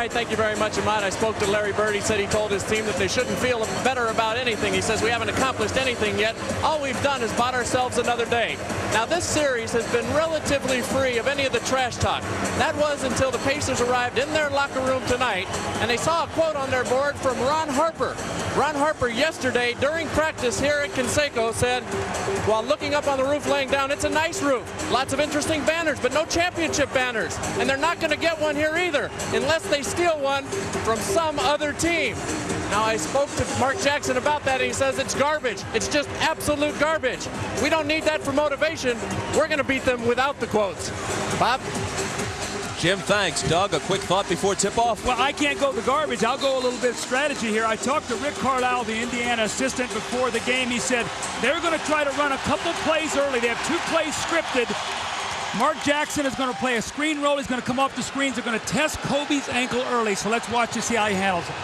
right, thank you very much, Ahmad. I spoke to Larry Bird. He said he told his team that they shouldn't feel better about anything. He says we haven't accomplished anything yet. All we've done is bought ourselves another day. Now, this series has been relatively free of any of the trash talk. That was until the Pacers arrived in their locker room tonight, and they saw a quote on their board from Ron Harper. Ron Harper yesterday during practice here at Conseco said, while looking up on the roof laying down, it's a nice roof. Lots of interesting banners, but no championship banners. And they're not going to get one here either unless they steal one from some other team. Now, I spoke to Mark Jackson about that, and he says it's garbage. It's just absolute garbage. We don't need that for motivation. We're going to beat them without the quotes. Bob? Jim, thanks. Doug, a quick thought before tip-off? Well, I can't go the garbage. I'll go a little bit of strategy here. I talked to Rick Carlisle, the Indiana assistant, before the game. He said they're going to try to run a couple plays early. They have 2 plays scripted. Mark Jackson is going to play a screen roll. He's going to come off the screens. They're going to test Kobe's ankle early, so let's watch to see how he handles it.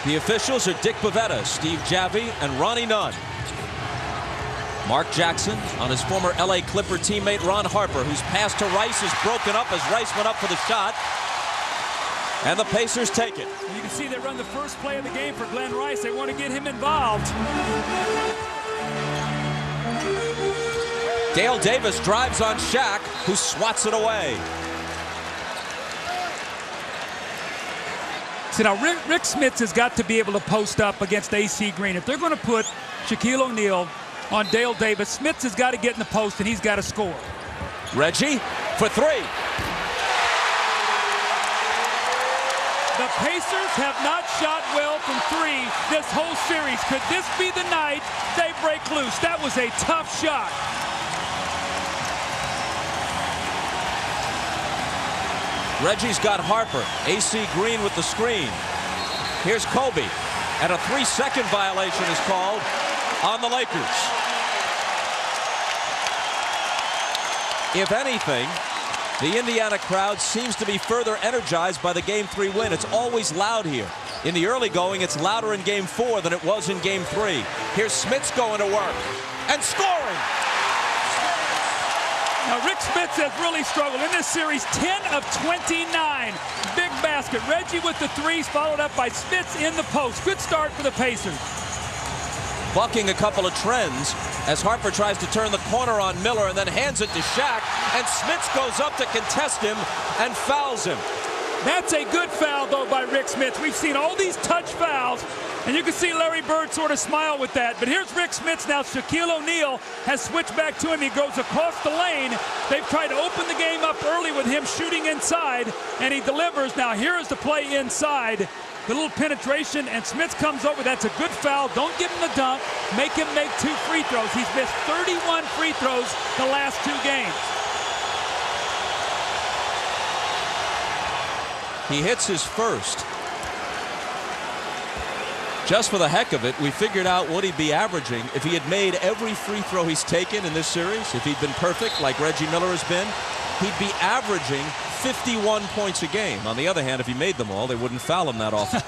The officials are Dick Bavetta, Steve Javie, and Ronnie Nunn. Mark Jackson on his former LA Clipper teammate Ron Harper, whose pass to Rice is broken up as Rice went up for the shot. And the Pacers take it. You can see they run the first play of the game for Glenn Rice. They want to get him involved. Dale Davis drives on Shaq, who swats it away. So now Rick Smits has got to be able to post up against AC Green. If they're going to put Shaquille O'Neal on Dale Davis, Smits has got to get in the post and he's got to score. Reggie for 3. The Pacers have not shot well from 3 this whole series. Could this be the night they break loose? That was a tough shot. Reggie's got Harper. AC Green with the screen. Here's Kobe. And a 3-second violation is called on the Lakers. If anything, the Indiana crowd seems to be further energized by the Game 3 win. It's always loud here. In the early going, it's louder in Game 4 than it was in Game 3. Here's Smits going to work and scoring. Now, Rick Smits has really struggled in this series. 10 of 29. Big basket. Reggie with the 3s, followed up by Smits in the post. Good start for the Pacers. Bucking a couple of trends as Harper tries to turn the corner on Miller and then hands it to Shaq. And Smits goes up to contest him and fouls him. That's a good foul, though, by Rick Smits. We've seen all these touch fouls, and you can see Larry Bird sort of smile with that. But here's Rick Smits now. Shaquille O'Neal has switched back to him. He goes across the lane. They've tried to open the game up early with him shooting inside, and he delivers. Now here is the play inside. The little penetration, and Smits comes over. That's a good foul. Don't give him the dunk. Make him make 2 free throws. He's missed 31 free throws the last 2 games. He hits his first. Just for the heck of it, we figured out what he'd be averaging if he had made every free throw he's taken in this series. If he'd been perfect like Reggie Miller has been, he'd be averaging 51 points a game. On the other hand, if he made them all, they wouldn't foul him that often.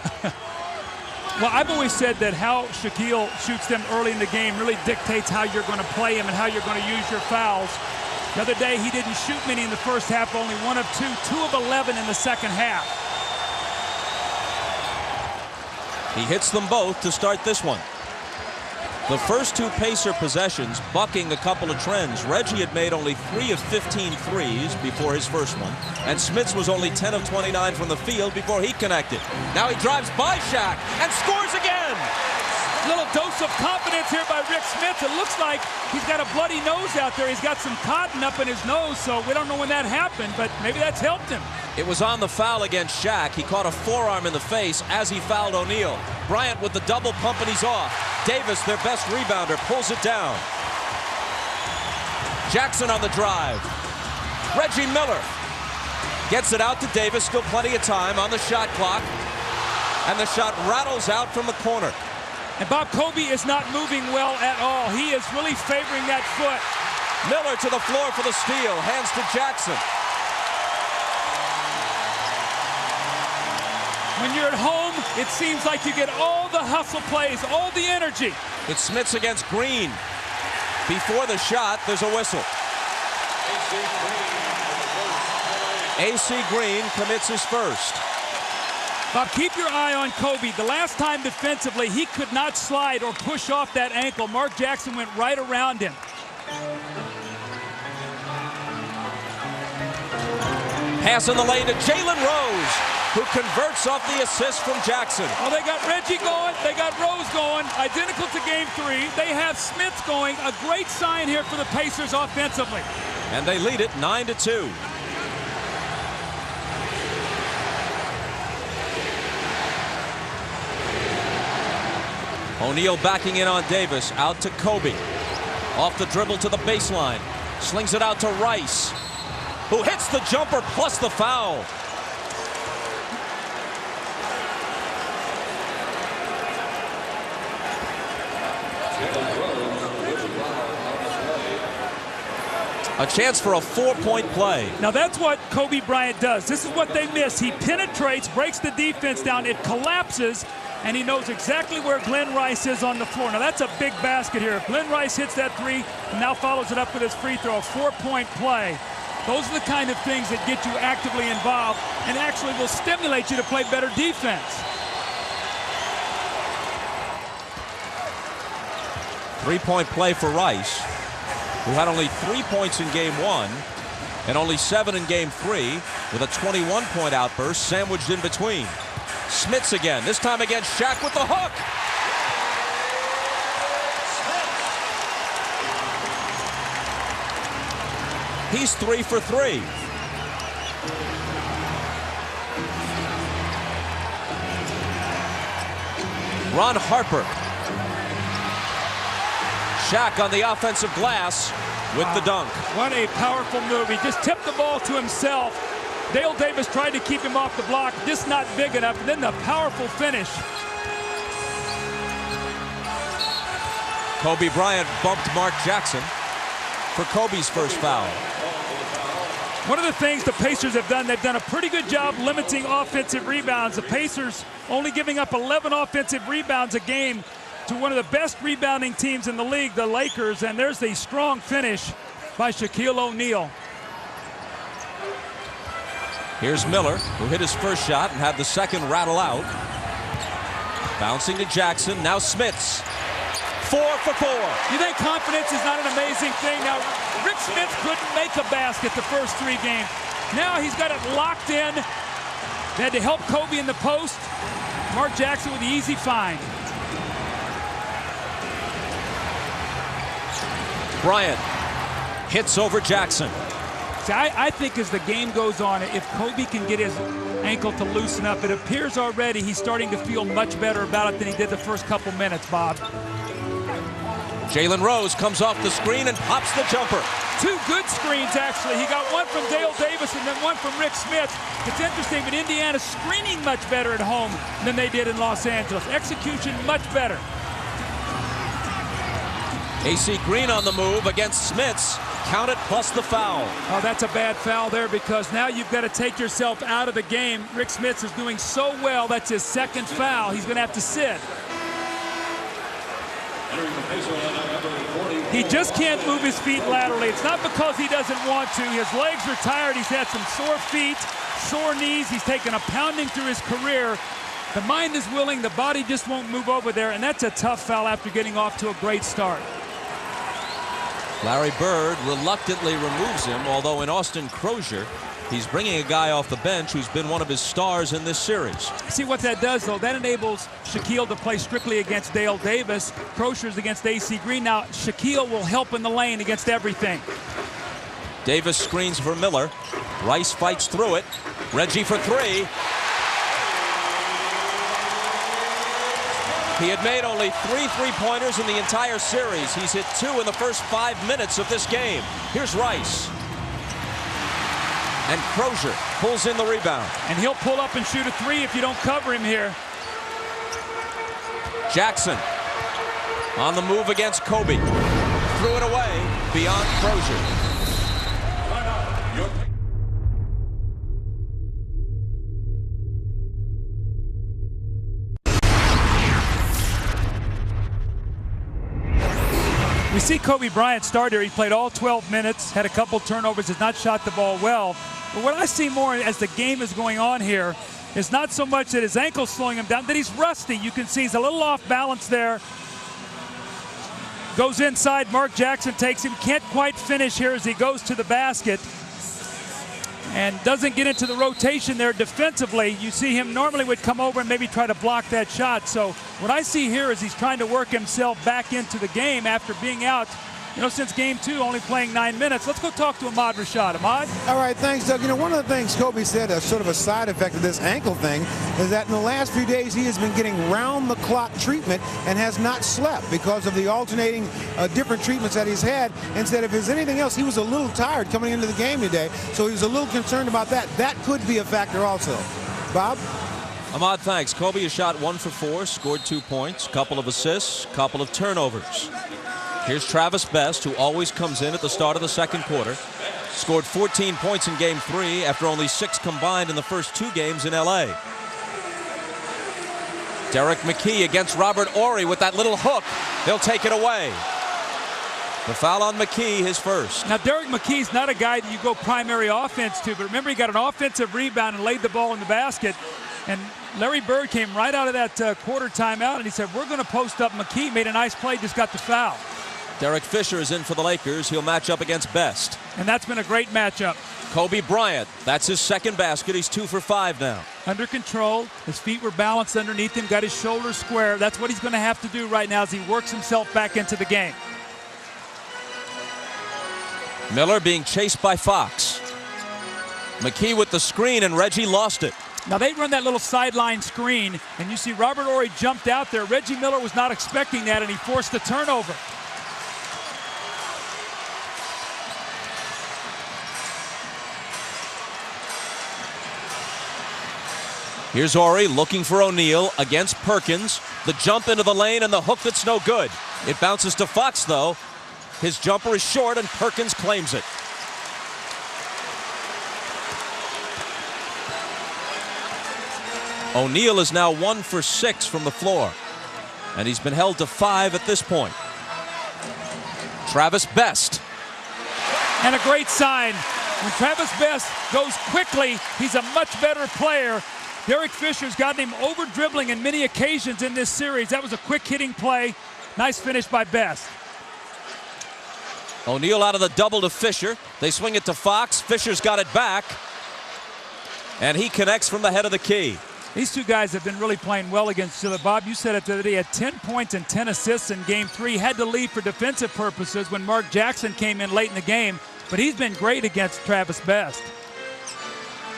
Well, I've always said that how Shaquille shoots them early in the game really dictates how you're going to play him and how you're going to use your fouls. The other day, he didn't shoot many in the first half, only 1 of 2, 2 of 11 in the second half. He hits them both to start this one. The first 2 Pacer possessions bucking a couple of trends. Reggie had made only 3 of 15 threes before his first one, and Smits was only 10 of 29 from the field before he connected. Now he drives by Shaq and scores again. Little dose of confidence here by Rick Smits. It looks like he's got a bloody nose out there. He's got some cotton up in his nose, so we don't know when that happened, but maybe that's helped him. It was on the foul against Shaq. He caught a forearm in the face as he fouled O'Neal. Bryant with the double pump, and he's off. Davis, their best rebounder, pulls it down. Jackson on the drive. Reggie Miller gets it out to Davis. Still plenty of time on the shot clock. And the shot rattles out from the corner. And Bob, Kobe is not moving well at all. He is really favoring that foot. Miller to the floor for the steal. Hands to Jackson. When you're at home, it seems like you get all the hustle plays, all the energy. It's Smits against Green. Before the shot, there's a whistle. AC Green commits his first. Bob, keep your eye on Kobe. The last time defensively, he could not slide or push off that ankle. Mark Jackson went right around him. Pass in the lane to Jalen Rose, who converts off the assist from Jackson. Well, they got Reggie going. They got Rose going. Identical to Game 3. They have Smith going. A great sign here for the Pacers offensively. And they lead it 9-2. O'Neal backing in on Davis. Out to Kobe. Off the dribble to the baseline. Slings it out to Rice, who hits the jumper plus the foul. A chance for a 4-point play. Now that's what Kobe Bryant does. This is what they miss. He penetrates, breaks the defense down, it collapses, and he knows exactly where Glenn Rice is on the floor. Now that's a big basket here. If Glenn Rice hits that three and now follows it up with his free throw, a 4-point play. Those are the kind of things that get you actively involved and actually will stimulate you to play better defense. Three-point play for Rice, who had only 3 points in Game 1 and only 7 in Game 3, with a 21-point outburst sandwiched in between. Smits again, this time against Shaq with the hook. He's 3 for 3. Ron Harper. Shaq on the offensive glass with the dunk. What a powerful move. He just tipped the ball to himself. Dale Davis tried to keep him off the block, just not big enough. And then the powerful finish. Kobe Bryant bumped Mark Jackson for Kobe's first foul. One of the things the Pacers have done, they've done a pretty good job limiting offensive rebounds. The Pacers only giving up 11 offensive rebounds a game to one of the best rebounding teams in the league, the Lakers, and there's a strong finish by Shaquille O'Neal. Here's Miller, who hit his first shot and had the second rattle out. Bouncing to Jackson, now Smits. 4 for 4. You think confidence is not an amazing thing? Now, Rick Smith couldn't make a basket the first 3 games. Now he's got it locked in. They had to help Kobe in the post. Mark Jackson with the easy find. Bryant hits over Jackson. See, I think as the game goes on, if Kobe can get his ankle to loosen up, it appears already he's starting to feel much better about it than he did the first couple minutes, Bob. Jalen Rose comes off the screen and pops the jumper. 2 good screens, actually. He got one from Dale Davis and then one from Rick Smith. It's interesting, but Indiana's screening much better at home than they did in Los Angeles. Execution much better. AC Green on the move against Smits. Count it plus the foul. Oh, that's a bad foul there because now you've got to take yourself out of the game. Rick Smits is doing so well. That's his second foul. He's going to have to sit. He just can't move his feet laterally. It's not because he doesn't want to. His legs are tired. He's had some sore feet, sore knees. He's taken a pounding through his career. The mind is willing. The body just won't move over there, and that's a tough foul after getting off to a great start. Larry Bird reluctantly removes him, although in Austin Crozier, he's bringing a guy off the bench who's been one of his stars in this series. See what that does, though? That enables Shaquille to play strictly against Dale Davis. Crozier's against AC Green. Now, Shaquille will help in the lane against everything. Davis screens for Miller. Rice fights through it. Reggie for 3. He had made only 3 3-pointers in the entire series. He's hit 2 in the first 5 minutes of this game. Here's Rice. And Crozier pulls in the rebound. And he'll pull up and shoot a 3 if you don't cover him here. Jackson on the move against Kobe. Threw it away beyond Crozier. We see Kobe Bryant start here. He played all 12 minutes, had a couple turnovers, has not shot the ball well. But what I see more as the game is going on here It's not so much that his ankle's slowing him down, that he's rusty. You can see he's a little off balance there. Goes inside, Mark Jackson takes him, can't quite finish here as he goes to the basket. And doesn't get into the rotation there defensively. You see him normally would come over and maybe try to block that shot. So what I see here is he's trying to work himself back into the game after being out, since game 2, only playing 9 minutes. Let's go talk to Ahmad Rashad. Ahmad? All right, thanks, Doug. One of the things Kobe said, sort of a side effect of this ankle thing, is that in the last few days he has been getting round-the-clock treatment and has not slept because of the alternating different treatments that he's had. Instead, if there's anything else, he was a little tired coming into the game today, so he was a little concerned about that. That could be a factor also. Bob? Ahmad, thanks. Kobe has shot 1 for 4, scored 2 points, couple of assists, couple of turnovers. Here's Travis Best, who always comes in at the start of the second quarter. Scored 14 points in game 3 after only 6 combined in the first 2 games in LA. Derek McKee against Robert Horry with that little hook. He'll take it away. The foul on McKee, his first. Now, Derek McKee's not a guy that you go primary offense to, but remember he got an offensive rebound and laid the ball in the basket. And Larry Bird came right out of that quarter timeout and he said, we're going to post up McKee. Made a nice play, just got the foul. Derek Fisher is in for the Lakers. He'll match up against Best. And that's been a great matchup. Kobe Bryant, that's his second basket. He's 2 for 5 now. Under control. His feet were balanced underneath him, got his shoulders square. That's what he's going to have to do right now as he works himself back into the game. Miller being chased by Fox. McKee with the screen, and Reggie lost it. Now they run that little sideline screen, and you see Robert Horry jumped out there. Reggie Miller was not expecting that, and he forced the turnover. Here's Horry looking for O'Neal against Perkins. The jump into the lane and the hook that's no good. It bounces to Fox, though. His jumper is short, and Perkins claims it. O'Neal is now 1 for 6 from the floor, and he's been held to 5 at this point. Travis Best. And a great sign. When Travis Best goes quickly, he's a much better player. Derek Fisher's gotten him over dribbling in many occasions in this series. That was a quick hitting play. Nice finish by Best. O'Neal out of the double to Fisher. They swing it to Fox. Fisher's got it back, and he connects from the head of the key. These two guys have been really playing well against each other. Bob, you said it the other day. He had 10 points and 10 assists in game 3. Had to leave for defensive purposes when Mark Jackson came in late in the game, but he's been great against Travis Best.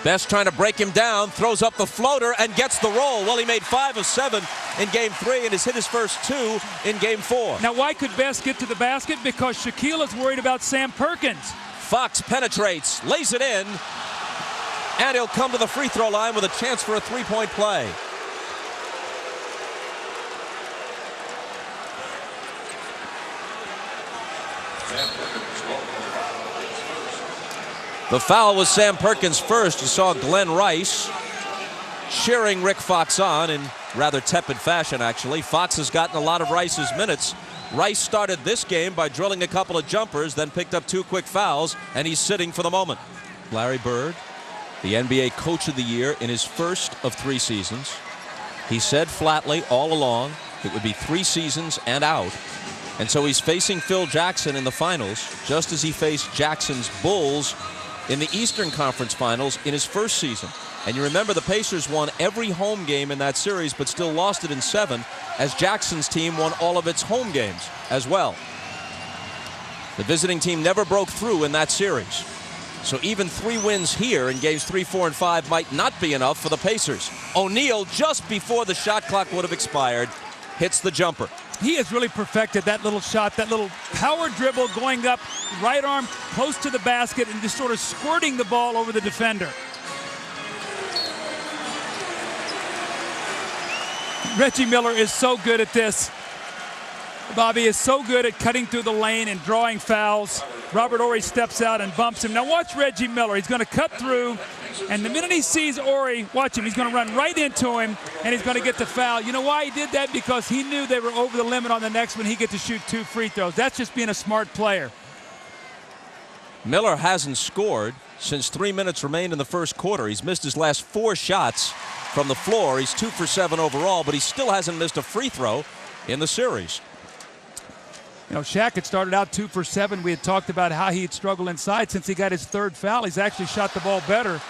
Best trying to break him down, throws up the floater and gets the roll. Well, he made 5 of 7 in game 3 and has hit his first 2 in game 4. Now, why could Best get to the basket? Because Shaquille is worried about Sam Perkins. Fox penetrates, lays it in, and he'll come to the free throw line with a chance for a 3-point play. The foul was Sam Perkins first. You saw Glenn Rice cheering Rick Fox on in rather tepid fashion, actually. Fox has gotten a lot of Rice's minutes. Rice started this game by drilling a couple of jumpers, then picked up 2 quick fouls, and he's sitting for the moment. Larry Bird, the NBA Coach of the Year in his first of 3 seasons. He said flatly all along it would be 3 seasons and out. And so he's facing Phil Jackson in the finals, just as he faced Jackson's Bulls in the Eastern Conference Finals in his first season. And you remember the Pacers won every home game in that series, but still lost it in 7, as Jackson's team won all of its home games as well. The visiting team never broke through in that series. So even 3 wins here in games 3, 4, and 5 might not be enough for the Pacers. O'Neal, just before the shot clock would have expired, hits the jumper. He has really perfected that little shot, that little power dribble going up, right arm close to the basket and just sort of squirting the ball over the defender. Reggie Miller is so good at this. Bobby is so good at cutting through the lane and drawing fouls. Robert Horry steps out and bumps him. Now watch Reggie Miller. He's going to cut through, and the minute he sees Horry, watch him, he's going to run right into him, and he's going to get the foul. You know why he did that? Because he knew they were over the limit on the next one. He get to shoot 2 free throws. That's just being a smart player. Miller hasn't scored since 3 minutes remained in the first quarter. He's missed his last 4 shots from the floor. He's 2 for 7 overall, but he still hasn't missed a free throw in the series. You know, Shaq had started out 2 for 7. We had talked about how he'd struggled inside since he got his 3rd foul. He's actually shot the ball better.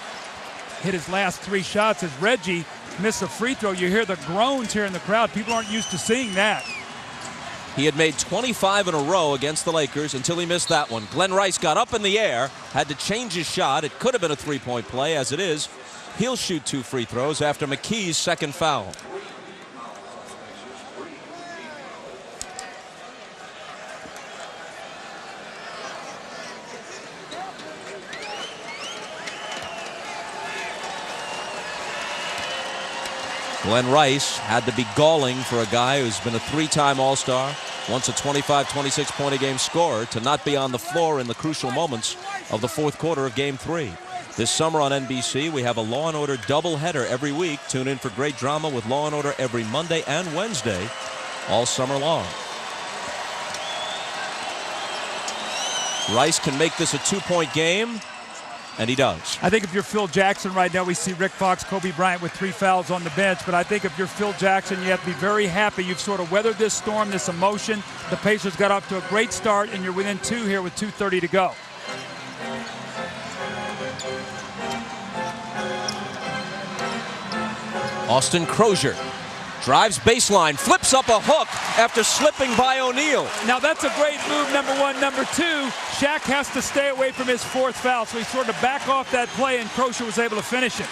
Hit his last 3 shots as Reggie missed a free throw. You hear the groans here in the crowd. People aren't used to seeing that. He had made 25 in a row against the Lakers until he missed that one. Glenn Rice got up in the air, had to change his shot. It could have been a 3-point play. As it is, he'll shoot 2 free throws after McKee's 2nd foul. Glenn Rice had to be galling for a guy who's been a 3-time All-Star, once a 25, 26-point-a-game scorer, to not be on the floor in the crucial moments of the 4th quarter of Game 3. This summer on NBC, we have a Law & Order doubleheader every week. Tune in for great drama with Law & Order every Monday and Wednesday all summer long. Rice can make this a 2-point game, and he does. I think if you're Phil Jackson right now, we see Rick Fox, Kobe Bryant with 3 fouls on the bench. But I think if you're Phil Jackson, you have to be very happy. You've sort of weathered this storm, this emotion. The Pacers got off to a great start, and you're within 2 here with 2:30 to go. Austin Crozier drives baseline, flips up a hook after slipping by O'Neal. Now that's a great move, number 1. Number 2, Shaq has to stay away from his 4th foul, so he sort of back off that play, and Crozier was able to finish it.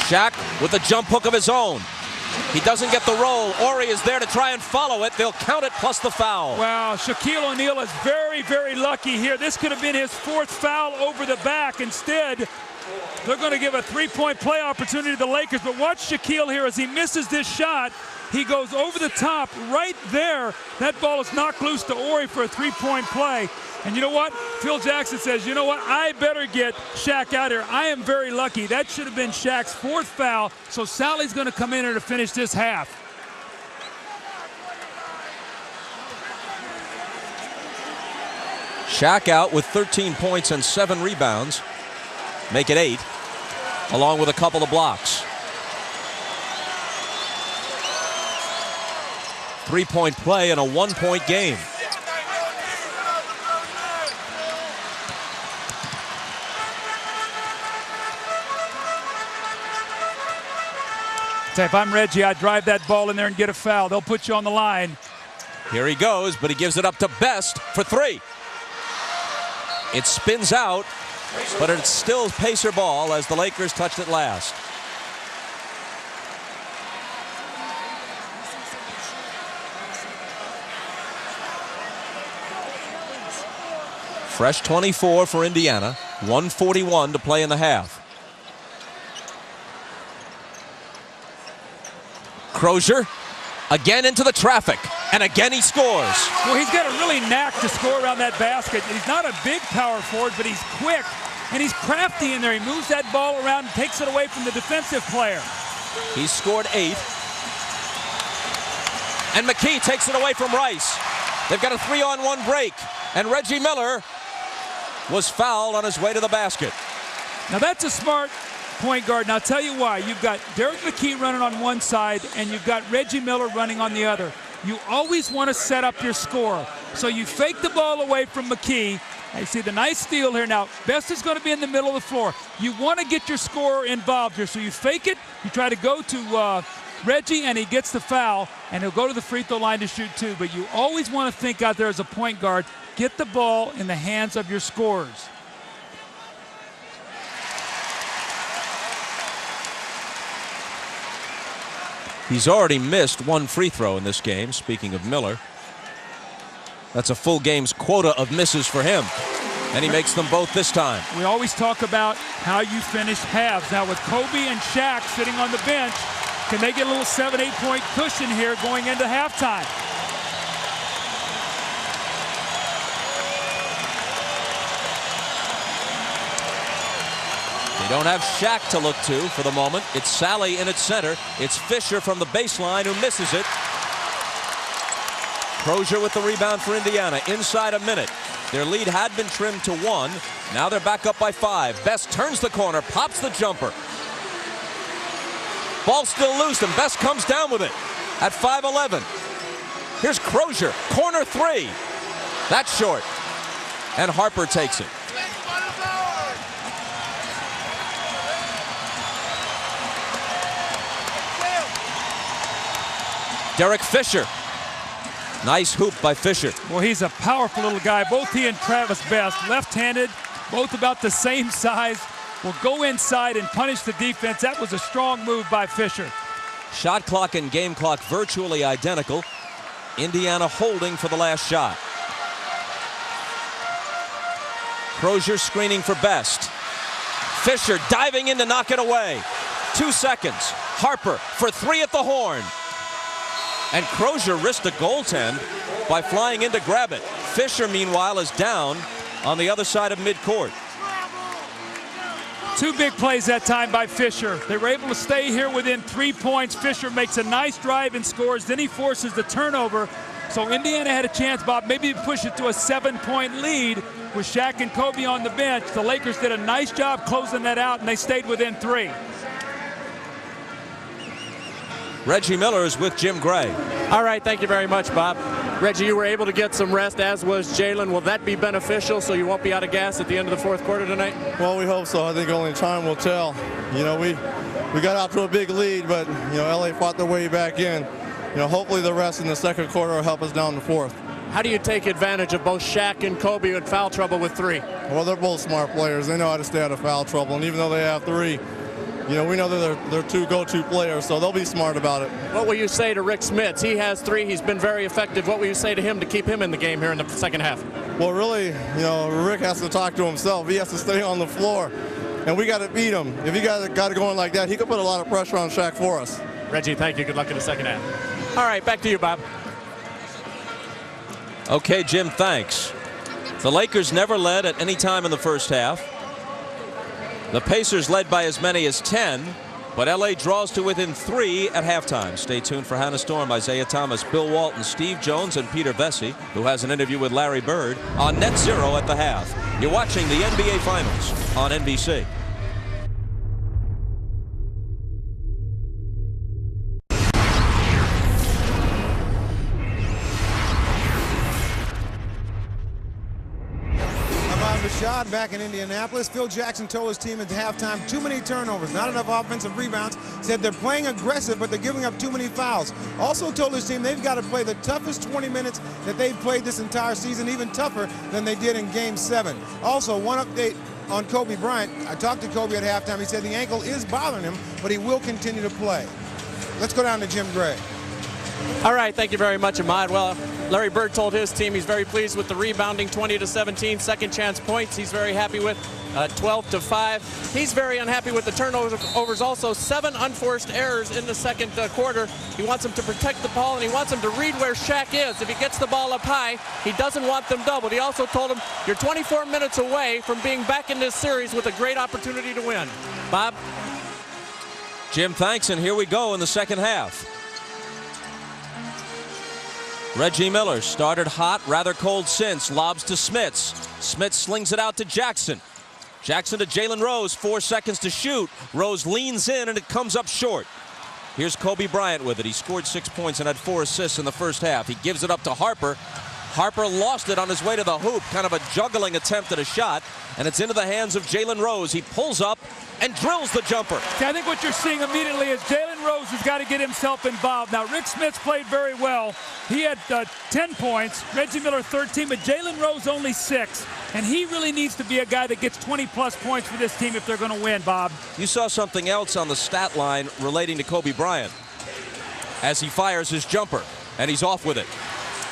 Shaq with a jump hook of his own. He doesn't get the roll. Horry is there to try and follow it. They'll count it plus the foul. Wow, Shaquille O'Neal is very, very lucky here. This could have been his 4th foul over the back. Instead, they're going to give a 3-point play opportunity to the Lakers. But watch Shaquille here as he misses this shot. He goes over the top right there. That ball is knocked loose to Horry for a 3-point play. And you know what? Phil Jackson says, you know what? I better get Shaq out here. I am very lucky. That should have been Shaq's 4th foul. So Sally's going to come in here to finish this half. Shaq out with 13 points and 7 rebounds. Make it 8, along with a couple of blocks. 3-point play in a 1-point game. If I'm Reggie, I'd drive that ball in there and get a foul. They'll put you on the line. Here he goes, but he gives it up to Best for 3. It spins out, but it's still Pacer ball as the Lakers touched it last. Fresh 24 for Indiana. 1:41 to play in the half. Crozier again into the traffic, and again he scores. Well, he's got a really knack to score around that basket. He's not a big power forward, but he's quick, and he's crafty in there. He moves that ball around and takes it away from the defensive player. He's scored 8. And McKee takes it away from Rice. They've got a 3-on-1 break, and Reggie Miller was fouled on his way to the basket. Now that's a smart point guard, and I'll tell you why. You've got Derek McKee running on one side, and you've got Reggie Miller running on the other. You always want to set up your scorer. So you fake the ball away from McKee. You see the nice steal here. Now, Best is going to be in the middle of the floor. You want to get your scorer involved here. So you fake it. You try to go to Reggie, and he gets the foul, and he'll go to the free throw line to shoot 2. But you always want to think out there as a point guard, get the ball in the hands of your scorers. He's already missed 1 free throw in this game, speaking of Miller. That's a full game's quota of misses for him. And he makes them both this time. We always talk about how you finish halves. Now with Kobe and Shaq sitting on the bench, can they get a little 7-8 point cushion here going into halftime? They don't have Shaq to look to for the moment. It's Sally in its center. It's Fisher from the baseline who misses it. Crozier with the rebound for Indiana. Inside a minute. Their lead had been trimmed to 1. Now they're back up by 5. Best turns the corner, pops the jumper. Ball still loose, and Best comes down with it at 5'11". Here's Crozier, corner 3. That's short. And Harper takes it. Derek Fisher. Nice hoop by Fisher. Well, he's a powerful little guy. Both he and Travis Best, left-handed, both about the same size, will go inside and punish the defense. That was a strong move by Fisher. Shot clock and game clock virtually identical. Indiana holding for the last shot. Crozier screening for Best. Fisher diving in to knock it away. 2 seconds. Harper for 3 at the horn. And Crozier risked a goaltend by flying in to grab it. Fisher, meanwhile, is down on the other side of midcourt. 2 big plays that time by Fisher. They were able to stay here within 3 points. Fisher makes a nice drive and scores. Then he forces the turnover. So Indiana had a chance, Bob, maybe to push it to a 7-point lead with Shaq and Kobe on the bench. The Lakers did a nice job closing that out, and they stayed within 3. Reggie Miller is with Jim Gray. All right, thank you very much, Bob. Reggie, you were able to get some rest, as was Jalen. Will that be beneficial so you won't be out of gas at the end of the 4th quarter tonight? Well, we hope so. I think only time will tell. You know, we got out to a big lead, but, you know, LA fought their way back in. You know, hopefully the rest in the 2nd quarter will help us down the 4th. How do you take advantage of both Shaq and Kobe in foul trouble with 3? Well, they're both smart players. They know how to stay out of foul trouble, and even though they have 3, you know, we know that they're 2 go-to players, so they'll be smart about it. What will you say to Rick Smits? He has 3. He's been very effective. What will you say to him to keep him in the game here in the second half? Well, really, you know, Rick has to talk to himself. He has to stay on the floor, and we got to beat him. If he got it going like that, he could put a lot of pressure on Shaq for us. Reggie, thank you. Good luck in the second half. All right, back to you, Bob. Okay, Jim, thanks. The Lakers never led at any time in the first half. The Pacers led by as many as 10, but LA draws to within 3 at halftime. Stay tuned for Hannah Storm, Isaiah Thomas, Bill Walton, Steve Jones, and Peter Vesey, who has an interview with Larry Bird on Net Zero at the half. You're watching the NBA Finals on NBC. Rashad back in Indianapolis. Phil Jackson told his team at halftime, too many turnovers, not enough offensive rebounds. Said they're playing aggressive, but they're giving up too many fouls. Also told his team they've got to play the toughest 20 minutes that they've played this entire season, even tougher than they did in Game 7. Also, one update on Kobe Bryant. I talked to Kobe at halftime. He said the ankle is bothering him, but he will continue to play. Let's go down to Jim Gray. All right, thank you very much, Ahmad. Well, Larry Bird told his team he's very pleased with the rebounding, 20-17, second chance points. He's very happy with 12-5. He's very unhappy with the turnovers also. 7 unforced errors in the second quarter. He wants them to protect the ball, and he wants them to read where Shaq is. If he gets the ball up high, he doesn't want them doubled. He also told them, you're 24 minutes away from being back in this series with a great opportunity to win. Bob? Jim, thanks, and here we go in the second half. Reggie Miller started hot, rather cold since. Lobs to Smits. Smits slings it out to Jackson. Jackson to Jalen Rose. 4 seconds to shoot. Rose leans in, and it comes up short. Here's Kobe Bryant with it. He scored 6 points and had 4 assists in the first half. He gives it up to Harper. Harper lost it on his way to the hoop. Kind of a juggling attempt at a shot. And it's into the hands of Jalen Rose. He pulls up and drills the jumper. See, I think what you're seeing immediately is Jalen Rose has got to get himself involved. Now, Rick Smits played very well. He had 10 points, Reggie Miller 13, but Jalen Rose only 6. And he really needs to be a guy that gets 20-plus points for this team if they're going to win, Bob. You saw something else on the stat line relating to Kobe Bryant as he fires his jumper, and he's off with it.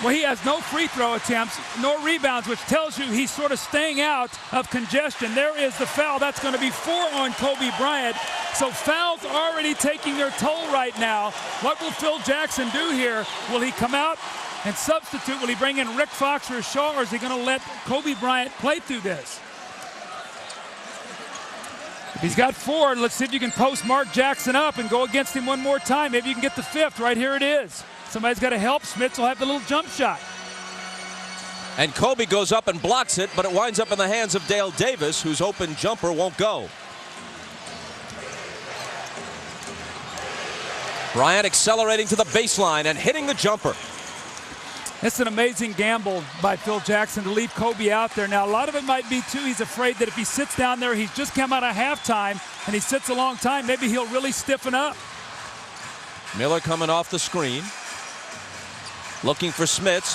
Well, he has no free throw attempts, nor rebounds, which tells you he's sort of staying out of congestion. There is the foul. That's going to be 4 on Kobe Bryant. So fouls already taking their toll right now. What will Phil Jackson do here? Will he come out and substitute? Will he bring in Rick Fox or Shaw, or is he going to let Kobe Bryant play through this? If he's got 4, let's see if you can post Mark Jackson up and go against him one more time. Maybe you can get the 5th. Right here it is. Somebody's got to help. Smits will have the little jump shot. And Kobe goes up and blocks it, but it winds up in the hands of Dale Davis, whose open jumper won't go. Bryant accelerating to the baseline and hitting the jumper. It's an amazing gamble by Phil Jackson to leave Kobe out there. Now, a lot of it might be, too, he's afraid that if he sits down there, he's just come out of halftime, and he sits a long time, maybe he'll really stiffen up. Miller coming off the screen. Looking for Smits.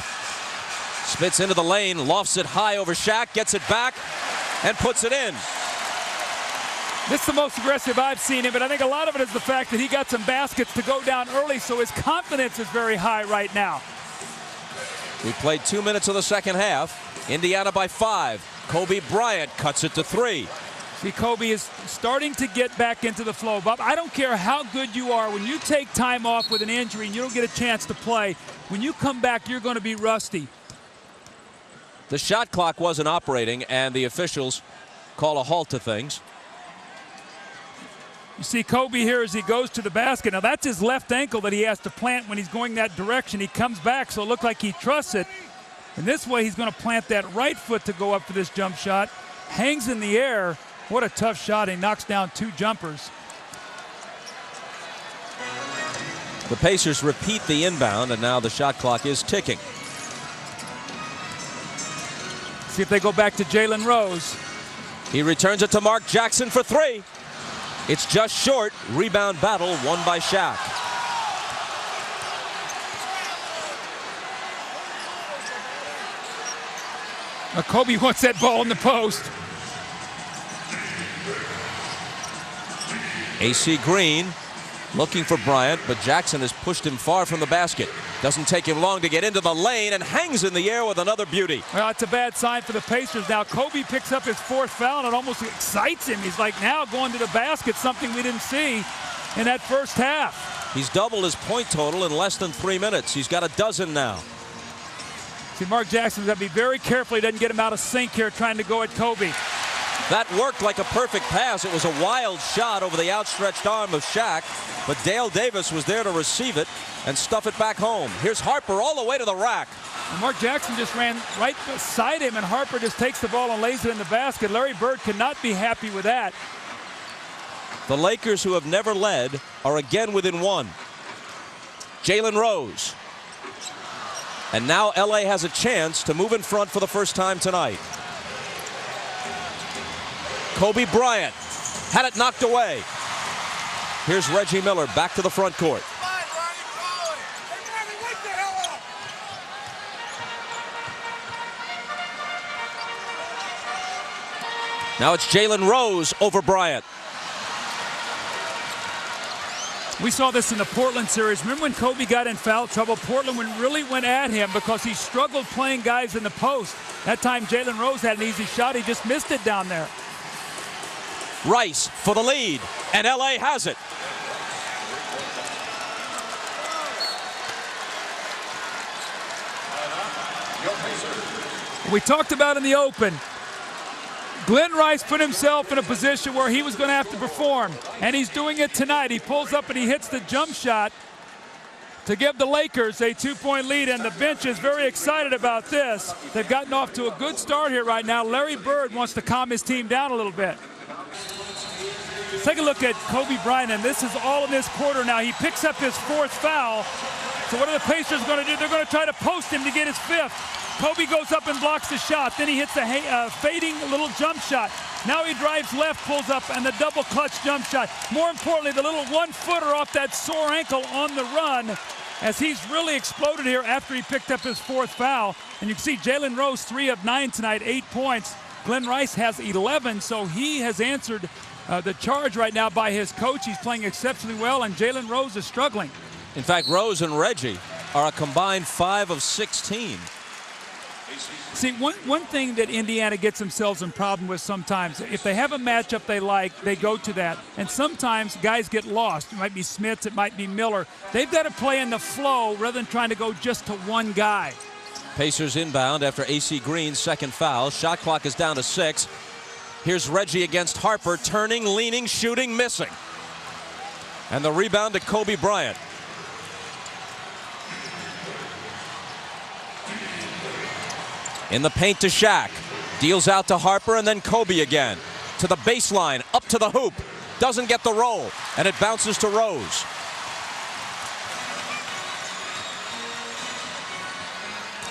Smits into the lane, lofts it high over Shaq, gets it back, and puts it in. This is the most aggressive I've seen him, but I think a lot of it is the fact that he got some baskets to go down early, so his confidence is very high right now. We played 2 minutes of the second half. Indiana by 5. Kobe Bryant cuts it to 3. See, Kobe is starting to get back into the flow. Bob, I don't care how good you are. When you take time off with an injury and you don't get a chance to play, when you come back, you're going to be rusty. The shot clock wasn't operating, and the officials call a halt to things. You see Kobe here as he goes to the basket. Now, that's his left ankle that he has to plant when he's going that direction. He comes back, so it looks like he trusts it. And this way, he's going to plant that right foot to go up for this jump shot. Hangs in the air. What a tough shot. He knocks down 2 jumpers. The Pacers repeat the inbound, and now the shot clock is ticking. See if they go back to Jalen Rose. He returns it to Mark Jackson for 3. It's just short. Rebound battle won by Shaq. Now Kobe wants that ball in the post. AC Green looking for Bryant, but Jackson has pushed him far from the basket. Doesn't take him long to get into the lane and hangs in the air with another beauty. Well, it's a bad sign for the Pacers. Now, Kobe picks up his 4th foul, and it almost excites him. He's like now going to the basket, something we didn't see in that first half. He's doubled his point total in less than 3 minutes. He's got a dozen now. See, Mark Jackson's got to be very careful he doesn't get him out of sync here trying to go at Kobe. That worked like a perfect pass. It was a wild shot over the outstretched arm of Shaq, but Dale Davis was there to receive it and stuff it back home. Here's Harper all the way to the rack. And Mark Jackson just ran right beside him, and Harper just takes the ball and lays it in the basket. Larry Bird could not be happy with that. The Lakers, who have never led, are again within 1. Jalen Rose. And now LA has a chance to move in front for the first time tonight. Kobe Bryant had it knocked away. Here's Reggie Miller back to the front court. Now it's Jalen Rose over Bryant. We saw this in the Portland series. Remember when Kobe got in foul trouble? Portland really went at him because he struggled playing guys in the post. That time Jalen Rose had an easy shot. He just missed it down there. Rice for the lead, and LA has it. We talked about in the open, Glenn Rice put himself in a position where he was going to have to perform, and he's doing it tonight. He pulls up and he hits the jump shot to give the Lakers a 2-point lead, and the bench is very excited about this. They've gotten off to a good start here right now. Larry Bird wants to calm his team down a little bit. Take a look at Kobe Bryant, and this is all in this quarter now. He picks up his 4th foul. So what are the Pacers going to do? They're going to try to post him to get his 5th. Kobe goes up and blocks the shot. Then he hits a fading little jump shot. Now he drives left, pulls up, and the double clutch jump shot. More importantly, the little 1-footer off that sore ankle on the run, as he's really exploded here after he picked up his 4th foul. And you can see Jalen Rose 3 of 9 tonight, 8 points. Glenn Rice has 11, so he has answered the charge right now by his coach. He's playing exceptionally well, and Jalen Rose is struggling. In fact, Rose and Reggie are a combined 5 of 16. See, one thing that Indiana gets themselves in problem with sometimes, if they have a matchup they like, they go to that. And sometimes guys get lost. It might be Smits, it might be Miller. They've got to play in the flow rather than trying to go just to one guy. Pacers inbound after AC Green's 2nd foul. Shot clock is down to 6. Here's Reggie against Harper, turning, leaning, shooting, missing. And the rebound to Kobe Bryant. In the paint to Shaq. Deals out to Harper and then Kobe again. To the baseline, up to the hoop. Doesn't get the roll, and it bounces to Rose.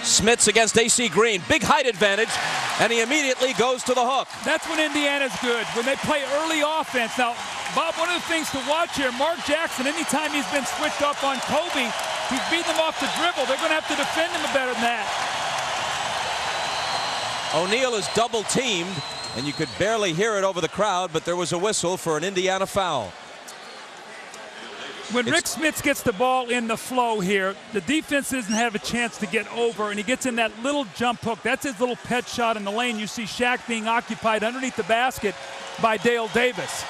Smits against AC Green. Big height advantage, and he immediately goes to the hook. That's when Indiana's good, when they play early offense. Now, Bob, one of the things to watch here, Mark Jackson, anytime he's been switched up on Kobe, he's beating them off the dribble. They're going to have to defend him better than that. O'Neal is double teamed, and you could barely hear it over the crowd, but there was a whistle for an Indiana foul. When Rick Smits gets the ball in the flow here, the defense doesn't have a chance to get over, and he gets in that little jump hook. That's his little pet shot in the lane. You see Shaq being occupied underneath the basket by Dale Davis.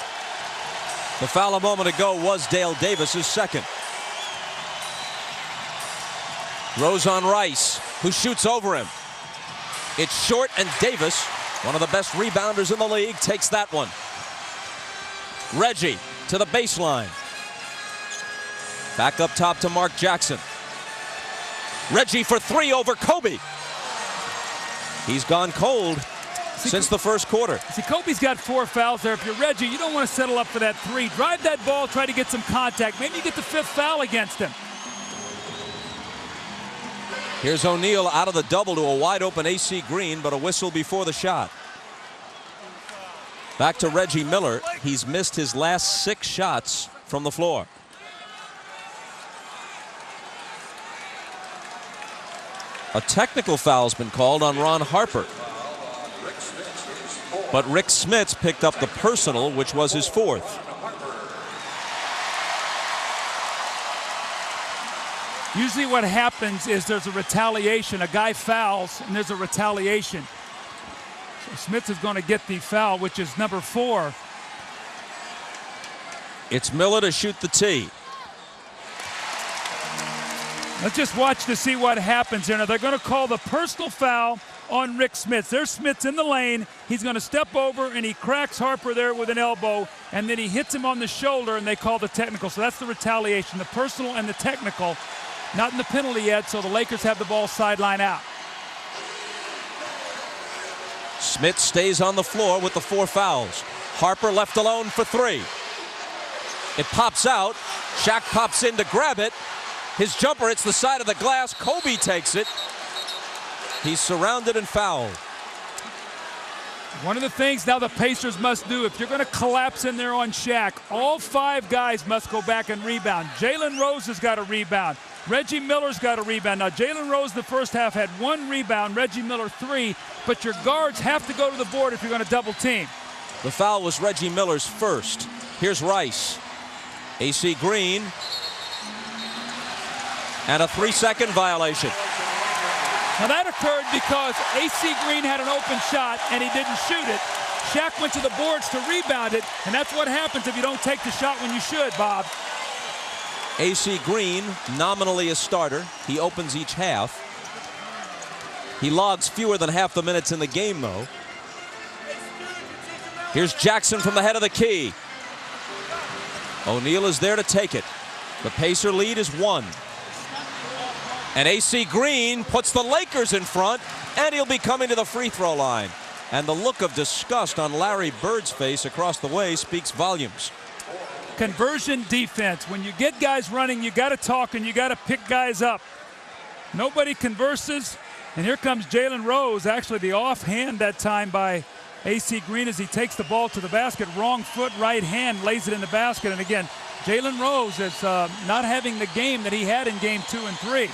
The foul a moment ago was Dale Davis's second. Rose on Rice, who shoots over him. It's short, and Davis, one of the best rebounders in the league, takes that one. Reggie to the baseline. Back up top to Mark Jackson. Reggie for three over Kobe. He's gone cold since the first quarter. See, Kobe's got 4 fouls there. If you're Reggie, you don't want to settle up for that 3. Drive that ball, try to get some contact. Maybe you get the 5th foul against him. Here's O'Neal out of the double to a wide open AC Green, but a whistle before the shot. Back to Reggie Miller. He's missed his last 6 shots from the floor. A technical foul's been called on Ron Harper. But Rick Smits picked up the personal, which was his 4th. Usually what happens is there's a retaliation. A guy fouls, and there's a retaliation. So Smits is going to get the foul, which is number 4. It's Miller to shoot the tee. Let's just watch to see what happens here. Now, they're going to call the personal foul on Rick Smits. There's Smits in the lane. He's going to step over, and he cracks Harper there with an elbow, and then he hits him on the shoulder, and they call the technical. So that's the retaliation, the personal and the technical. Not in the penalty yet, so the Lakers have the ball sideline out. Smits stays on the floor with the 4 fouls. Harper left alone for 3. It pops out. Shaq pops in to grab it. His jumper hits the side of the glass. Kobe takes it. He's surrounded and fouled. One of the things now the Pacers must do, if you're going to collapse in there on Shaq, all 5 guys must go back and rebound. Jalen Rose has got a rebound. Reggie Miller's got a rebound. Now, Jalen Rose in the first half had 1 rebound, Reggie Miller 3, but your guards have to go to the board if you're going to double team. The foul was Reggie Miller's first. Here's Rice. AC Green. And a 3-second violation. Now that occurred because AC Green had an open shot and he didn't shoot it. Shaq went to the boards to rebound it, and that's what happens if you don't take the shot when you should, Bob. AC Green, nominally a starter. He opens each half. He logs fewer than half the minutes in the game, though. Here's Jackson from the head of the key. O'Neal is there to take it. The Pacer lead is 1. And AC Green puts the Lakers in front, and he'll be coming to the free throw line. And the look of disgust on Larry Bird's face across the way speaks volumes. Conversion defense. When you get guys running, you got to talk and you got to pick guys up. Nobody converses, and here comes Jalen Rose. Actually, the offhand that time by AC Green as he takes the ball to the basket. Wrong foot, right hand, lays it in the basket. And again, Jalen Rose is not having the game that he had in game 2 and 3.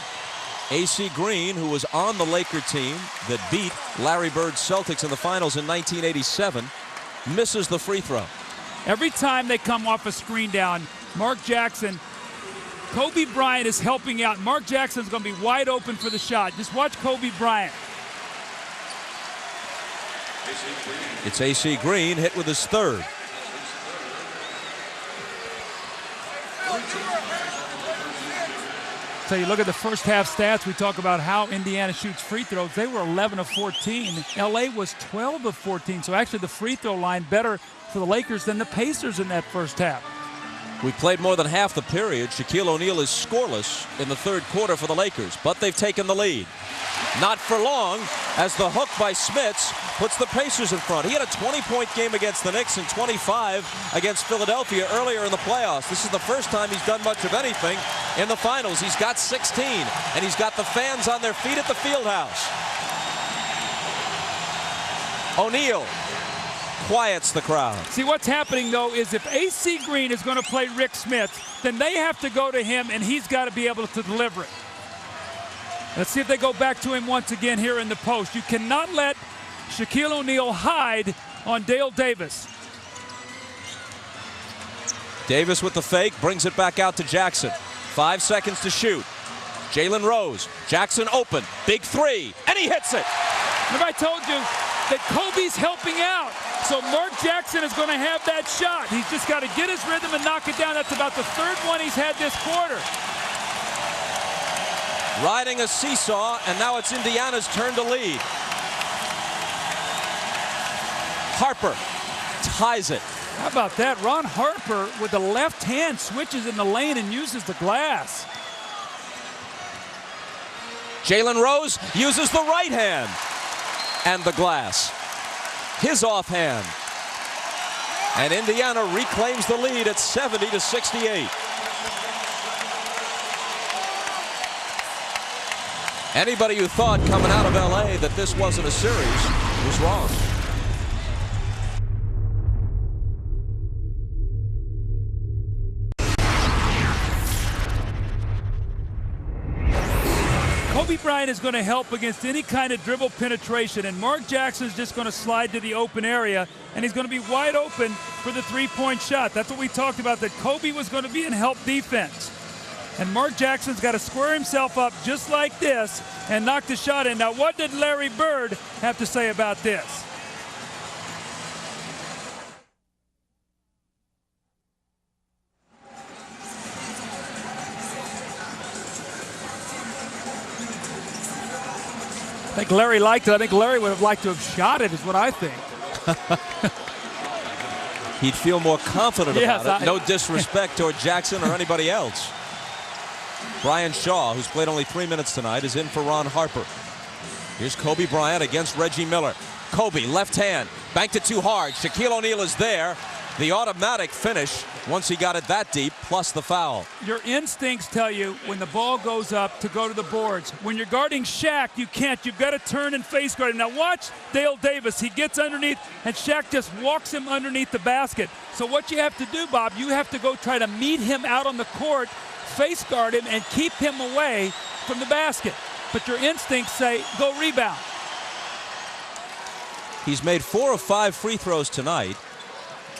AC Green, who was on the Laker team that beat Larry Bird's Celtics in the finals in 1987, misses the free throw. Every time they come off a screen down, Mark Jackson, Kobe Bryant is helping out. Mark Jackson's going to be wide open for the shot. Just watch Kobe Bryant. It's AC Green hit with his 3rd. So you look at the first half stats, we talk about how Indiana shoots free throws. They were 11 of 14. LA was 12 of 14. So actually the free throw line better for the Lakers than the Pacers in that first half. We played more than half the period. Shaquille O'Neal is scoreless in the 3rd quarter for the Lakers, but they've taken the lead. Not for long, as the hook by Smits puts the Pacers in front. He had a 20-point game against the Knicks and 25 against Philadelphia earlier in the playoffs. This is the first time he's done much of anything in the finals. He's got 16, and he's got the fans on their feet at the Fieldhouse. O'Neal quiets the crowd. See, what's happening, though, is if AC Green is going to play Rick Smits, then they have to go to him, and he's got to be able to deliver it. Let's see if they go back to him once again here in the post. You cannot let Shaquille O'Neal hide on Dale Davis. Davis with the fake, brings it back out to Jackson. 5 seconds to shoot. Jalen Rose, Jackson open, big three, and he hits it. Remember I told you that Kobe's helping out. So Mark Jackson is going to have that shot. He's just got to get his rhythm and knock it down. That's about the third one he's had this quarter. Riding a seesaw, and now it's Indiana's turn to lead. Harper ties it. How about that? Ron Harper with the left hand switches in the lane and uses the glass. Jalen Rose uses the right hand and the glass. His offhand. And Indiana reclaims the lead at 70-68. Anybody who thought coming out of LA that this wasn't a series was wrong. Kobe Bryant is going to help against any kind of dribble penetration, and Mark Jackson's just going to slide to the open area, and he's going to be wide open for the three-point shot. That's what we talked about, that Kobe was going to be in help defense. And Mark Jackson's got to square himself up just like this and knock the shot in. Now, what did Larry Bird have to say about this? I think Larry liked it. I think Larry would have liked to have shot it, is what I think. He'd feel more confident about it. No disrespect toward Jackson or anybody else. Brian Shaw, who's played only 3 minutes tonight, is in for Ron Harper. Here's Kobe Bryant against Reggie Miller. Kobe, left hand, banked it too hard. Shaquille O'Neal is there. The automatic finish once he got it that deep, plus the foul. Your instincts tell you when the ball goes up to go to the boards. When you're guarding Shaq, you can't. You've got to turn and face guard him. Now watch Dale Davis. He gets underneath, and Shaq just walks him underneath the basket. So what you have to do, Bob, you have to go try to meet him out on the court, face guard him, and keep him away from the basket. But your instincts say, go rebound. He's made 4 of 5 free throws tonight.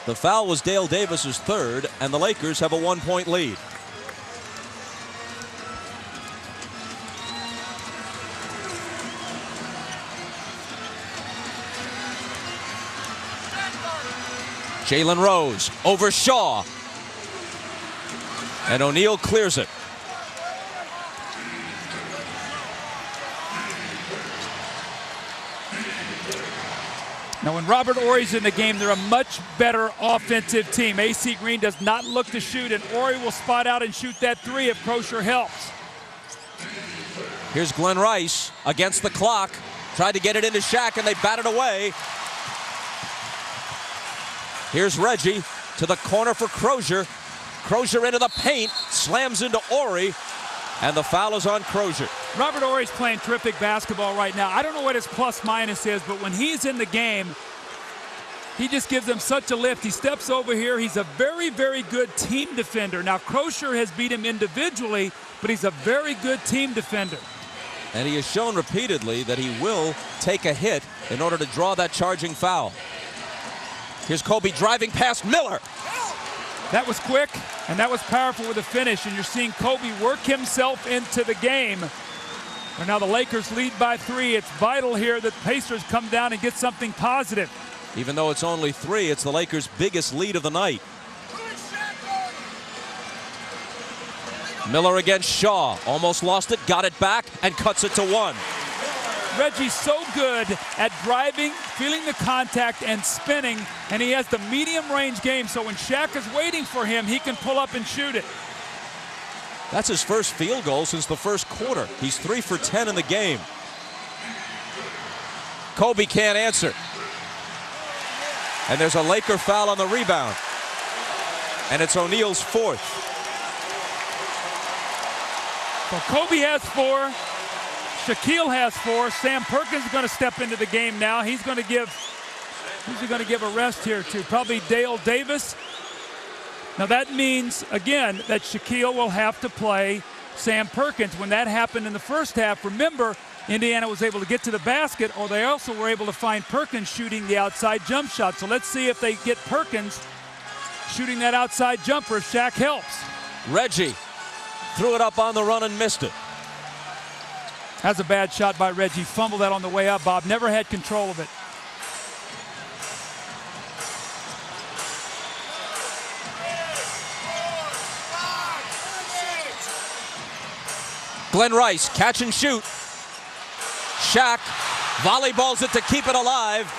The foul was Dale Davis's third, and the Lakers have a 1-point lead. Jalen Rose over Shaw. And O'Neal clears it. Now, when Robert Horry's in the game, they're a much better offensive team. AC Green does not look to shoot, and Horry will spot out and shoot that three if Crozier helps. Here's Glenn Rice against the clock. Tried to get it into Shaq, and they bat it away. Here's Reggie to the corner for Crozier. Crozier into the paint, slams into Horry, and the foul is on Crozier. Robert Horry's playing terrific basketball right now. I don't know what his plus-minus is, but when he's in the game, he just gives them such a lift. He steps over here. He's a very, very good team defender. Now, Crozier has beat him individually, but he's a very good team defender. And he has shown repeatedly that he will take a hit in order to draw that charging foul. Here's Kobe driving past Miller. That was quick, and that was powerful with a finish, and you're seeing Kobe work himself into the game. And now the Lakers lead by 3. It's vital here that Pacers come down and get something positive. Even though it's only 3, it's the Lakers' biggest lead of the night. Miller against Shaw. Almost lost it, got it back, and cuts it to 1. Reggie's so good at driving, feeling the contact, and spinning, and he has the medium-range game, so when Shaq is waiting for him, he can pull up and shoot it. That's his first field goal since the first quarter. He's 3 for 10 in the game. Kobe can't answer. And there's a Laker foul on the rebound. And it's O'Neal's fourth. So Kobe has 4. Shaquille has 4. Sam Perkins is going to step into the game now. He's going to give, who's he going to give a rest here to? Probably Dale Davis. Now that means, again, that Shaquille will have to play Sam Perkins. When that happened in the first half, remember, Indiana was able to get to the basket, or they also were able to find Perkins shooting the outside jump shot. So let's see if they get Perkins shooting that outside jumper. Shaq helps. Reggie threw it up on the run and missed it. That's a bad shot by Reggie. Fumbled that on the way up, Bob. Never had control of it. Glenn Rice, catch and shoot. Shaq volleyballs it to keep it alive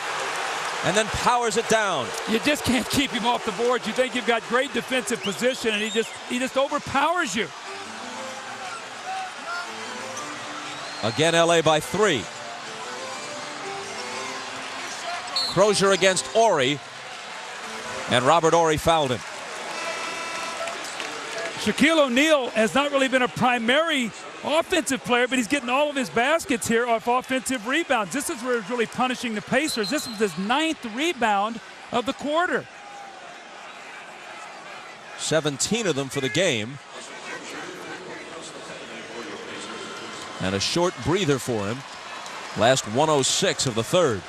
and then powers it down. You just can't keep him off the board. You think you've got great defensive position, and he just overpowers you. Again, LA by 3. Crozier against Horry, and Robert Horry fouled him. Shaquille O'Neal has not really been a primary offensive player, but he's getting all of his baskets here off offensive rebounds. This is where he's really punishing the Pacers. This was his 9th rebound of the quarter. 17 of them for the game. And a short breather for him. Last 1:06 of the third.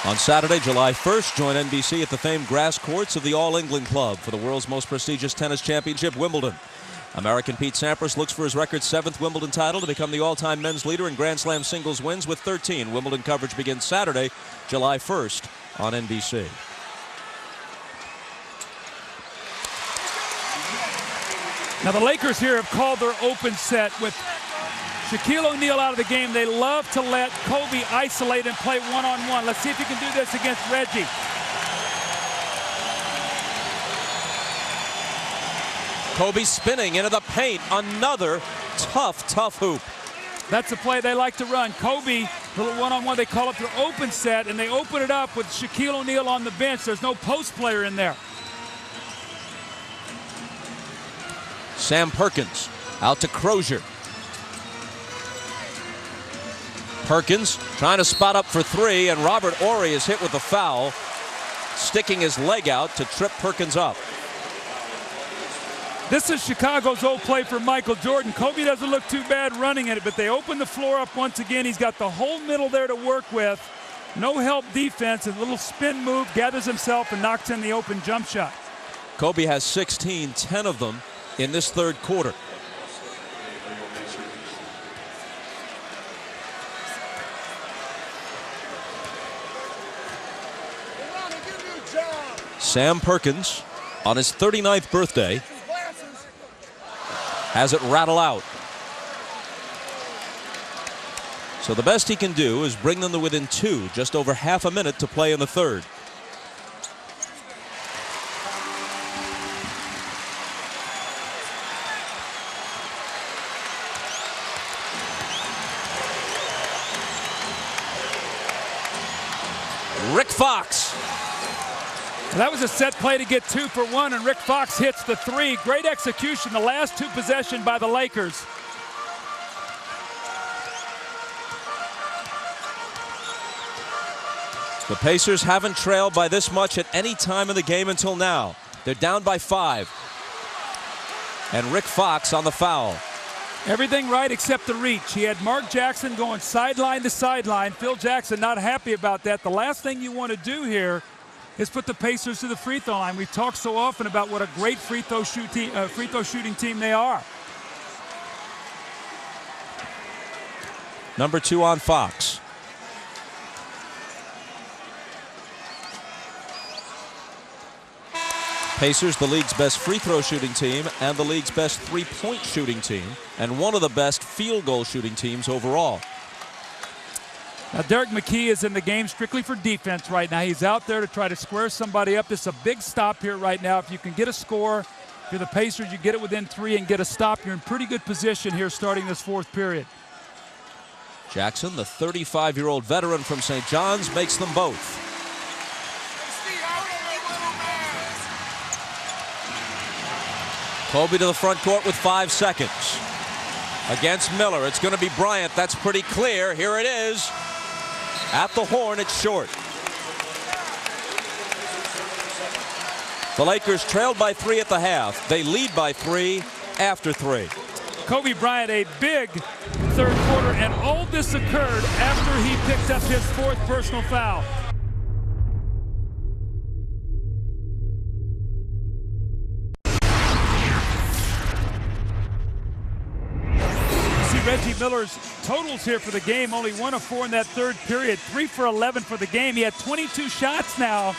On Saturday, July 1st, join NBC at the famed grass courts of the All England Club for the world's most prestigious tennis championship, Wimbledon. American Pete Sampras looks for his record 7th Wimbledon title to become the all-time men's leader in Grand Slam singles wins with 13. Wimbledon coverage begins Saturday, July 1st on NBC. Now the Lakers here have called their open set with Shaquille O'Neal out of the game. They love to let Kobe isolate and play one-on-one. Let's see if he can do this against Reggie. Kobe spinning into the paint. Another tough hoop. That's the play they like to run. Kobe, little one-on-one, they call it their open set, and they open it up with Shaquille O'Neal on the bench. There's no post player in there. Sam Perkins out to Crozier. Perkins trying to spot up for 3, and Robert Horry is hit with a foul, sticking his leg out to trip Perkins up. This is Chicago's old play for Michael Jordan. Kobe doesn't look too bad running it, but they open the floor up once again. He's got the whole middle there to work with. No help defense, a little spin move, gathers himself and knocks in the open jump shot. Kobe has 16, 10 of them in this third quarter. Sam Perkins, on his 39th birthday, has it rattle out. So the best he can do is bring them to within 2, just over half a minute to play in the third. Rick Fox. That was a set play to get 2 for 1, and Rick Fox hits the 3. Great execution the last 2 possessions by the Lakers. The Pacers haven't trailed by this much at any time in the game until now. They're down by 5. And Rick Fox on the foul. Everything right except the reach. He had Mark Jackson going sideline to sideline. Phil Jackson not happy about that. The last thing you want to do here is put the Pacers to the free throw line. We've talked so often about what a great free throw shooting team they are. Number 2 on Fox. Pacers, the league's best free throw shooting team and the league's best three-point shooting team, and one of the best field goal shooting teams overall. Now Derek McKee is in the game strictly for defense right now. He's out there to try to square somebody up. This is a big stop here right now. If you can get a score If you're the Pacers, you get it within 3 and get a stop. You're in pretty good position here starting this fourth period. Jackson, the 35-year-old veteran from St. John's, makes them both. Kobe to the front court with 5 seconds. Against Miller, it's going to be Bryant. That's pretty clear. Here it is. At the horn, it's short. The Lakers trailed by 3 at the half. They lead by 3 after 3. Kobe Bryant, a big third quarter, and all this occurred after he picked up his 4th personal foul. Reggie Miller's totals here for the game, only 1 of 4 in that third period, 3 for 11 for the game. He had 22 shots now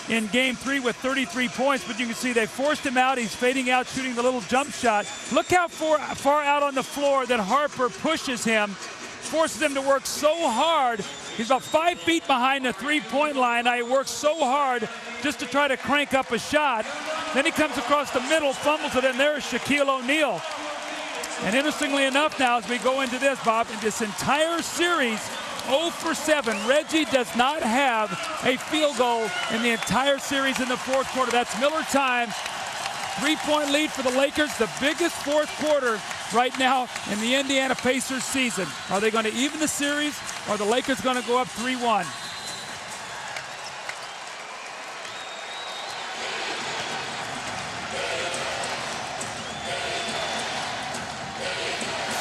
in game 3 with 33 points, but you can see they forced him out. He's fading out, shooting the little jump shot. Look how far out on the floor that Harper pushes him, forces him to work so hard. He's about 5 feet behind the three-point line. He works so hard just to try to crank up a shot. Then he comes across the middle, fumbles it, and there's Shaquille O'Neal. And interestingly enough now, as we go into this, Bob, in this entire series, 0 for 7. Reggie does not have a field goal in the entire series in the fourth quarter. That's Miller time. 3-point lead for the Lakers, the biggest fourth quarter right now in the Indiana Pacers season. Are they going to even the series, or are the Lakers going to go up 3-1?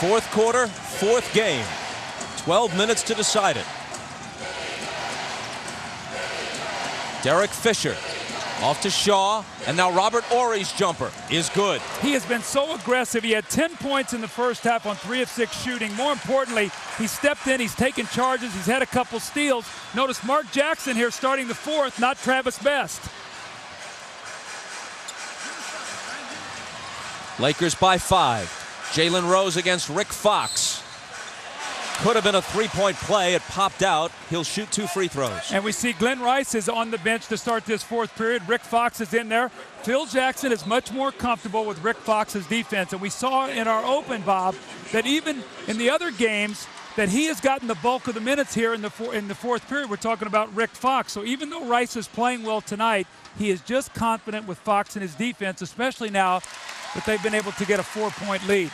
Fourth quarter, fourth game. 12 minutes to decide it. Derek Fisher off to Shaw, and now Robert Horry's jumper is good. He has been so aggressive. He had 10 points in the first half on 3 of 6 shooting. More importantly, he stepped in, he's taken charges, he's had a couple steals. Notice Mark Jackson here starting the fourth, not Travis Best. Lakers by 5. Jalen Rose against Rick Fox. Could have been a 3-point play. It popped out. He'll shoot 2 free throws. And we see Glenn Rice is on the bench to start this fourth period. Rick Fox is in there. Phil Jackson is much more comfortable with Rick Fox's defense. And we saw in our open, Bob, that even in the other games, that he has gotten the bulk of the minutes here in the fourth period. We're talking about Rick Fox. So even though Rice is playing well tonight, he is just confident with Fox and his defense, especially now that they've been able to get a 4-point lead.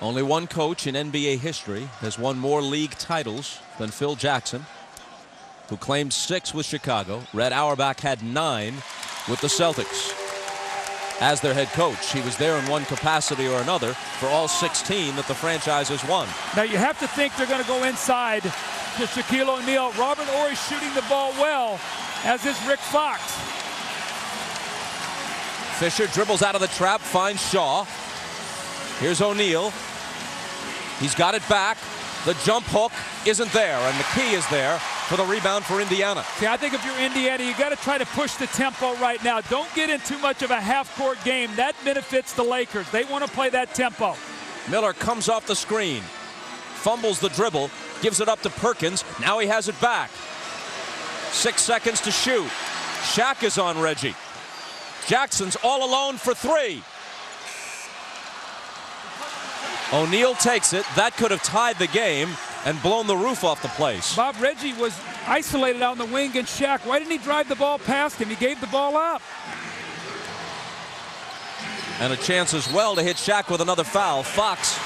Only one coach in NBA history has won more league titles than Phil Jackson, who claimed 6 with Chicago. Red Auerbach had 9 with the Celtics. As their head coach, he was there in one capacity or another for all 16 that the franchise has won. Now you have to think they're going to go inside to Shaquille O'Neal. Robert Horry shooting the ball well, as is Rick Fox. Fisher dribbles out of the trap, finds Shaw. Here's O'Neal. He's got it back. The jump hook isn't there, and McKee is there for the rebound for Indiana. See, I think if you're Indiana, you got to try to push the tempo right now. Don't get in too much of a half-court game. That benefits the Lakers. They want to play that tempo. Miller comes off the screen, fumbles the dribble, gives it up to Perkins. Now he has it back. 6 seconds to shoot. Shaq is on Reggie. Jackson's all alone for 3. O'Neal takes it. That could have tied the game and blown the roof off the place. Bob, Reggie was isolated on the wing against Shaq. Why didn't he drive the ball past him? He gave the ball up. And a chance as well to hit Shaq with another foul. Fox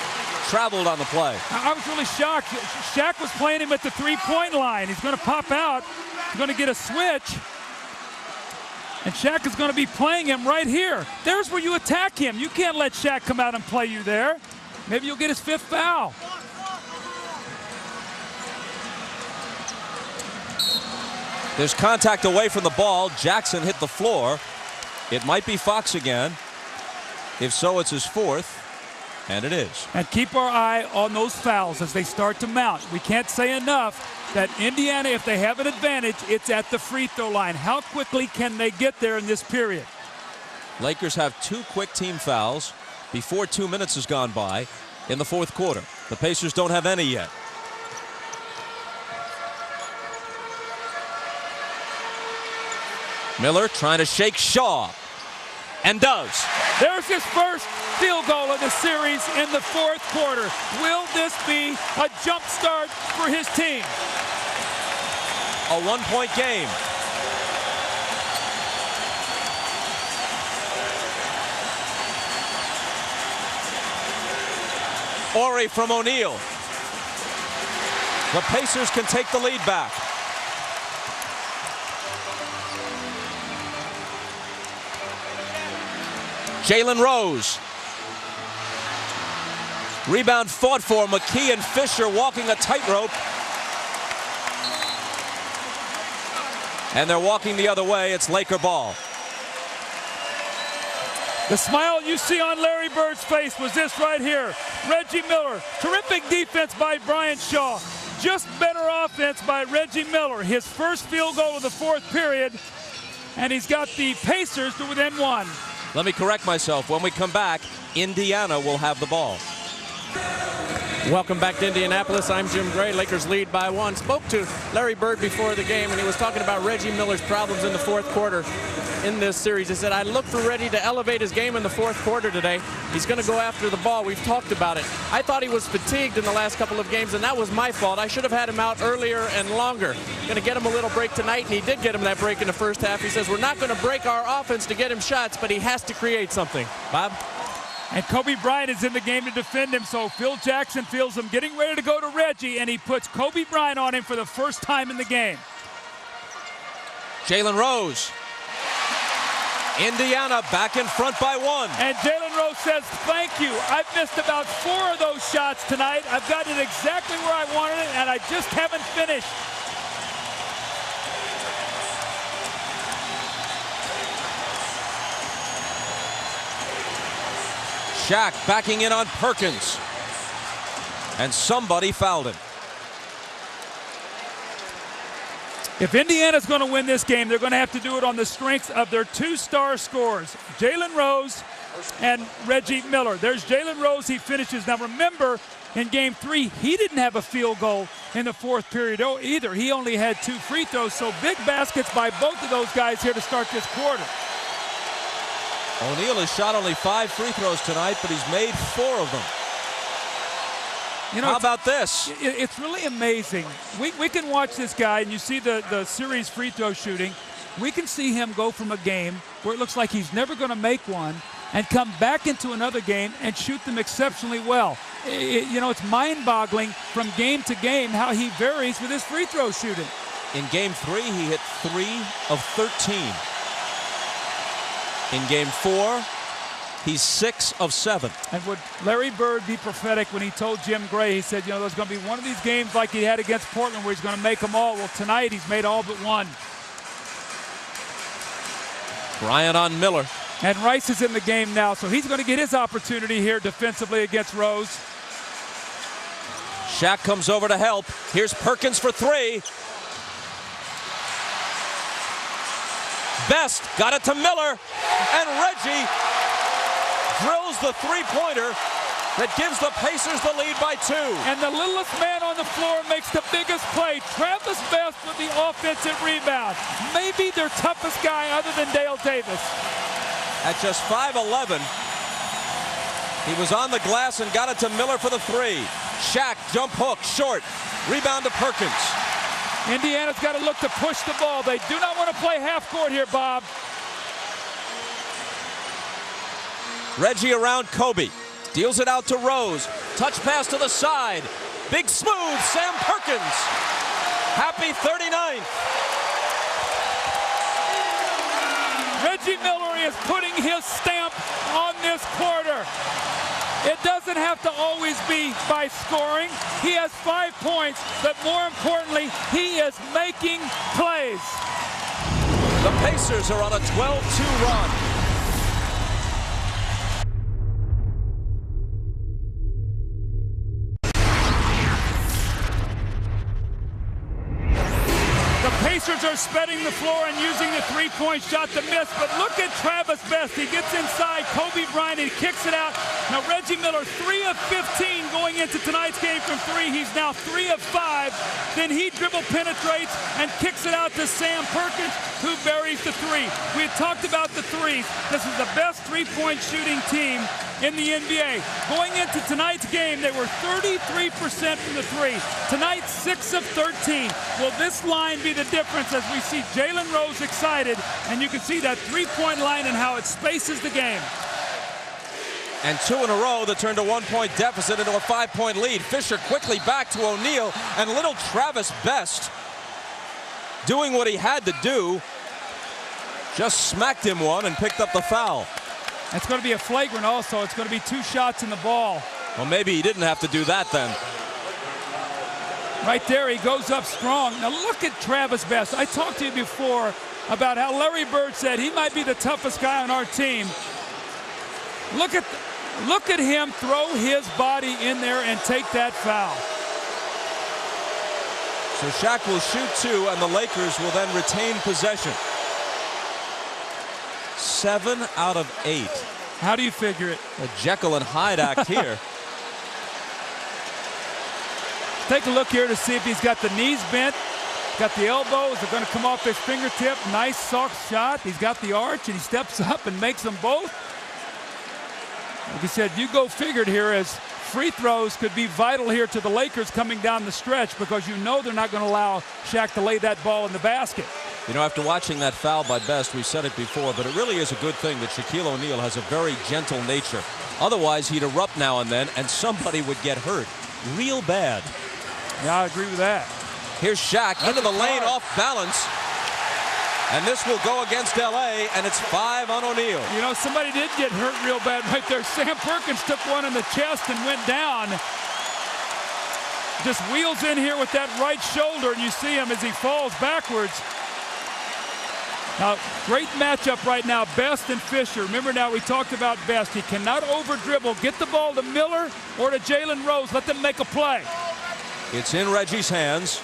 traveled on the play. I was really shocked. Shaq was playing him at the 3-point line. He's going to pop out. He's going to get a switch. And Shaq is going to be playing him right here. There's where you attack him. You can't let Shaq come out and play you there. Maybe you'll get his 5th foul. There's contact away from the ball. Jackson hit the floor. It might be Fox again. If so, it's his 4th. And it is. And keep our eye on those fouls as they start to mount. We can't say enough that Indiana, if they have an advantage, it's at the free throw line. How quickly can they get there in this period? Lakers have 2 quick team fouls before 2 minutes has gone by in the fourth quarter. The Pacers don't have any yet. Miller trying to shake Shaw, and does. There's his first field goal of the series in the fourth quarter. Will this be a jump start for his team? A one-point game. Horry from O'Neal. The Pacers can take the lead back. Jalen Rose. Rebound fought for. McKee and Fisher walking a tightrope. And they're walking the other way. It's Laker ball. The smile you see on Larry Bird's face was this right here. Reggie Miller. Terrific defense by Brian Shaw. Just better offense by Reggie Miller. His first field goal of the fourth period. And he's got the Pacers to within one. Let me correct myself. When we come back, Indiana will have the ball. Welcome back to Indianapolis. I'm Jim Gray. Lakers lead by 1. Spoke to Larry Bird before the game, and he was talking about Reggie Miller's problems in the fourth quarter in this series. He said, I look for Reggie to elevate his game in the fourth quarter today. He's going to go after the ball. We've talked about it. I thought he was fatigued in the last couple of games, and that was my fault. I should have had him out earlier and longer. Going to get him a little break tonight, and he did get him that break in the first half. He says, we're not going to break our offense to get him shots, but he has to create something. Bob? And Kobe Bryant is in the game to defend him, so Phil Jackson feels him getting ready to go to Reggie, and he puts Kobe Bryant on him for the first time in the game. Jalen Rose. Indiana back in front by 1. And Jalen Rose says, thank you. I've missed about 4 of those shots tonight. I've got it exactly where I wanted it, and I just haven't finished. Shaq backing in on Perkins. And somebody fouled him. If Indiana's going to win this game, they're going to have to do it on the strength of their 2 star scorers, Jalen Rose and Reggie Miller. There's Jalen Rose. He finishes. Now remember, in Game 3, he didn't have a field goal in the fourth period either. He only had 2 free throws, so big baskets by both of those guys here to start this quarter. O'Neal has shot only 5 free throws tonight, but he's made 4 of them. You know, how about this? It's really amazing. We can watch this guy, and you see the series free throw shooting. We can see him go from a game where it looks like he's never going to make one and come back into another game and shoot them exceptionally well. You know, it's mind-boggling from game to game how he varies with his free throw shooting. In Game 3, he hit 3 of 13. In Game 4, he's 6 of 7. And would Larry Bird be prophetic when he told Jim Gray, he said, you know, there's going to be one of these games like he had against Portland where he's going to make them all. Well, tonight he's made all but one. Bryant on Miller. And Rice is in the game now, so he's going to get his opportunity here defensively against Rose. Shaq comes over to help. Here's Perkins for 3. Best got it to Miller, and Reggie drills the 3-pointer that gives the Pacers the lead by 2. And the littlest man on the floor makes the biggest play. Travis Best with the offensive rebound. Maybe their toughest guy other than Dale Davis. At just 5'11", he was on the glass and got it to Miller for the 3. Shaq, jump hook, short. Rebound to Perkins. Indiana's got to look to push the ball. They do not want to play half court here, Bob. Reggie around Kobe. Deals it out to Rose. Touch pass to the side. Big smooth, Sam Perkins. Happy 39th. Reggie Miller is putting his stamp on this quarter. It doesn't have to always be by scoring. He has 5 points, but more importantly, he is making plays. The Pacers are on a 12-2 run. Pacers are spreading the floor and using the three-point shot to miss, but look at Travis Best. He gets inside Kobe Bryant, he kicks it out, Now Reggie Miller, 3 of 15 going into tonight's game from 3. He's now 3 of 5. Then he dribble penetrates and kicks it out to Sam Perkins, who buries the 3. We had talked about the threes. This is the best three-point shooting team in the NBA. Going into tonight's game, they were 33% from the 3. Tonight, 6 of 13. Will this line be the difference as we see Jalen Rose excited, and you can see that three-point line and how it spaces the game. And 2 in a row that turned a 1-point deficit into a 5-point lead. Fisher quickly back to O'Neal, and little Travis Best doing what he had to do. Just smacked him one and picked up the foul. It's going to be a flagrant also. It's going to be 2 shots in the ball. Well, maybe he didn't have to do that then. Right there, he goes up strong. Now look at Travis Best. I talked to you before about how Larry Bird said he might be the toughest guy on our team. Look at him throw his body in there and take that foul. So Shaq will shoot 2, and the Lakers will then retain possession. 7 out of 8. How do you figure it? A Jekyll and Hyde act here. Take a look here to see if he's got the knees bent, got the elbows. They're going to come off his fingertip. Nice soft shot. He's got the arch, and he steps up and makes them both. Like I said, you go figured here, as free throws could be vital here to the Lakers coming down the stretch, because you know they're not going to allow Shaq to lay that ball in the basket. You know, after watching that foul by Best, we've said it before, but it really is a good thing that Shaquille O'Neal has a very gentle nature. Otherwise, he'd erupt now and then, and somebody would get hurt real bad. Yeah, I agree with that. Here's Shaq into the lane off balance. And this will go against LA, and it's 5 on O'Neal. You know, somebody did get hurt real bad right there. Sam Perkins took one in the chest and went down. Just wheels in here with that right shoulder, and you see him as he falls backwards. Now, great matchup right now, Best and Fisher. Remember now, we talked about Best. He cannot over-dribble. Get the ball to Miller or to Jalen Rose. Let them make a play. It's in Reggie's hands.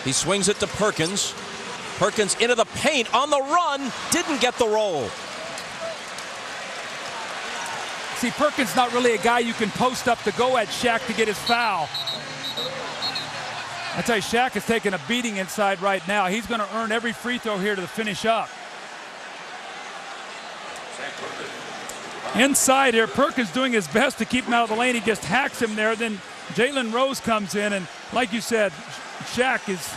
He swings it to Perkins. Perkins into the paint on the run. Didn't get the roll. See, Perkins not really a guy you can post up to go at Shaq to get his foul. I tell you, Shaq is taking a beating inside right now. He's going to earn every free throw here to finish up. Inside here, Perkins doing his best to keep him out of the lane. He just hacks him there. Then Jalen Rose comes in, and like you said, Shaq is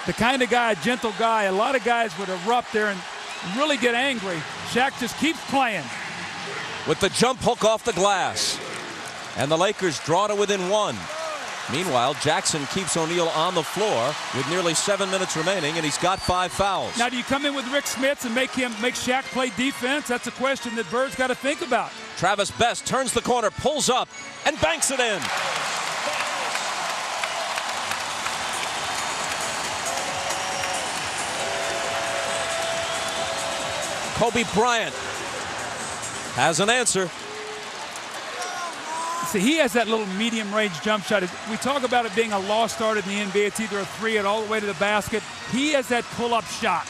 the kind of guy, a gentle guy. A lot of guys would erupt there and really get angry. Shaq just keeps playing. With the jump hook off the glass. And the Lakers draw to within 1. Meanwhile, Jackson keeps O'Neal on the floor with nearly 7 minutes remaining, and he's got 5 fouls. Now, do you come in with Rick Smits and make Shaq play defense? That's a question that Bird's got to think about. Travis Best turns the corner, pulls up, and banks it in. Kobe Bryant has an answer. See, he has that little medium-range jump shot. We talk about it being a lost art in the NBA. It's either a 3 and all the way to the basket. He has that pull-up shot.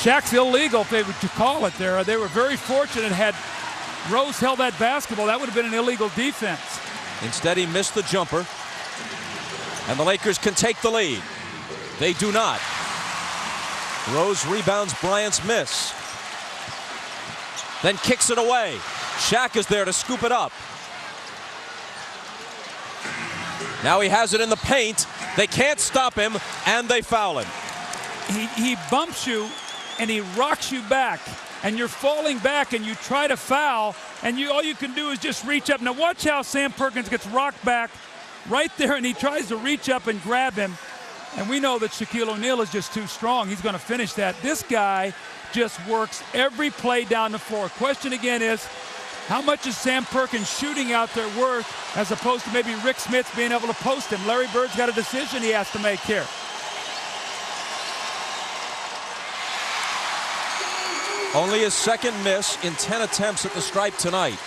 Shaq's illegal, if they were to call it there. They were very fortunate. Had Rose held that basketball, that would have been an illegal defense. Instead, he missed the jumper. And the Lakers can take the lead. They do not. Rose rebounds Bryant's miss. Then kicks it away. Shaq is there to scoop it up. Now he has it in the paint. They can't stop him, and they foul him. He bumps you, and he rocks you back. And you're falling back, and you try to foul, and all you can do is just reach up. Now watch how Sam Perkins gets rocked back right there, and he tries to reach up and grab him. And we know that Shaquille O'Neal is just too strong. He's going to finish that. This guy just works every play down the floor. Question again is, how much is Sam Perkins shooting out there worth as opposed to maybe Rick Smits being able to post him? Larry Bird's got a decision he has to make here. Only his second miss in 10 attempts at the stripe tonight.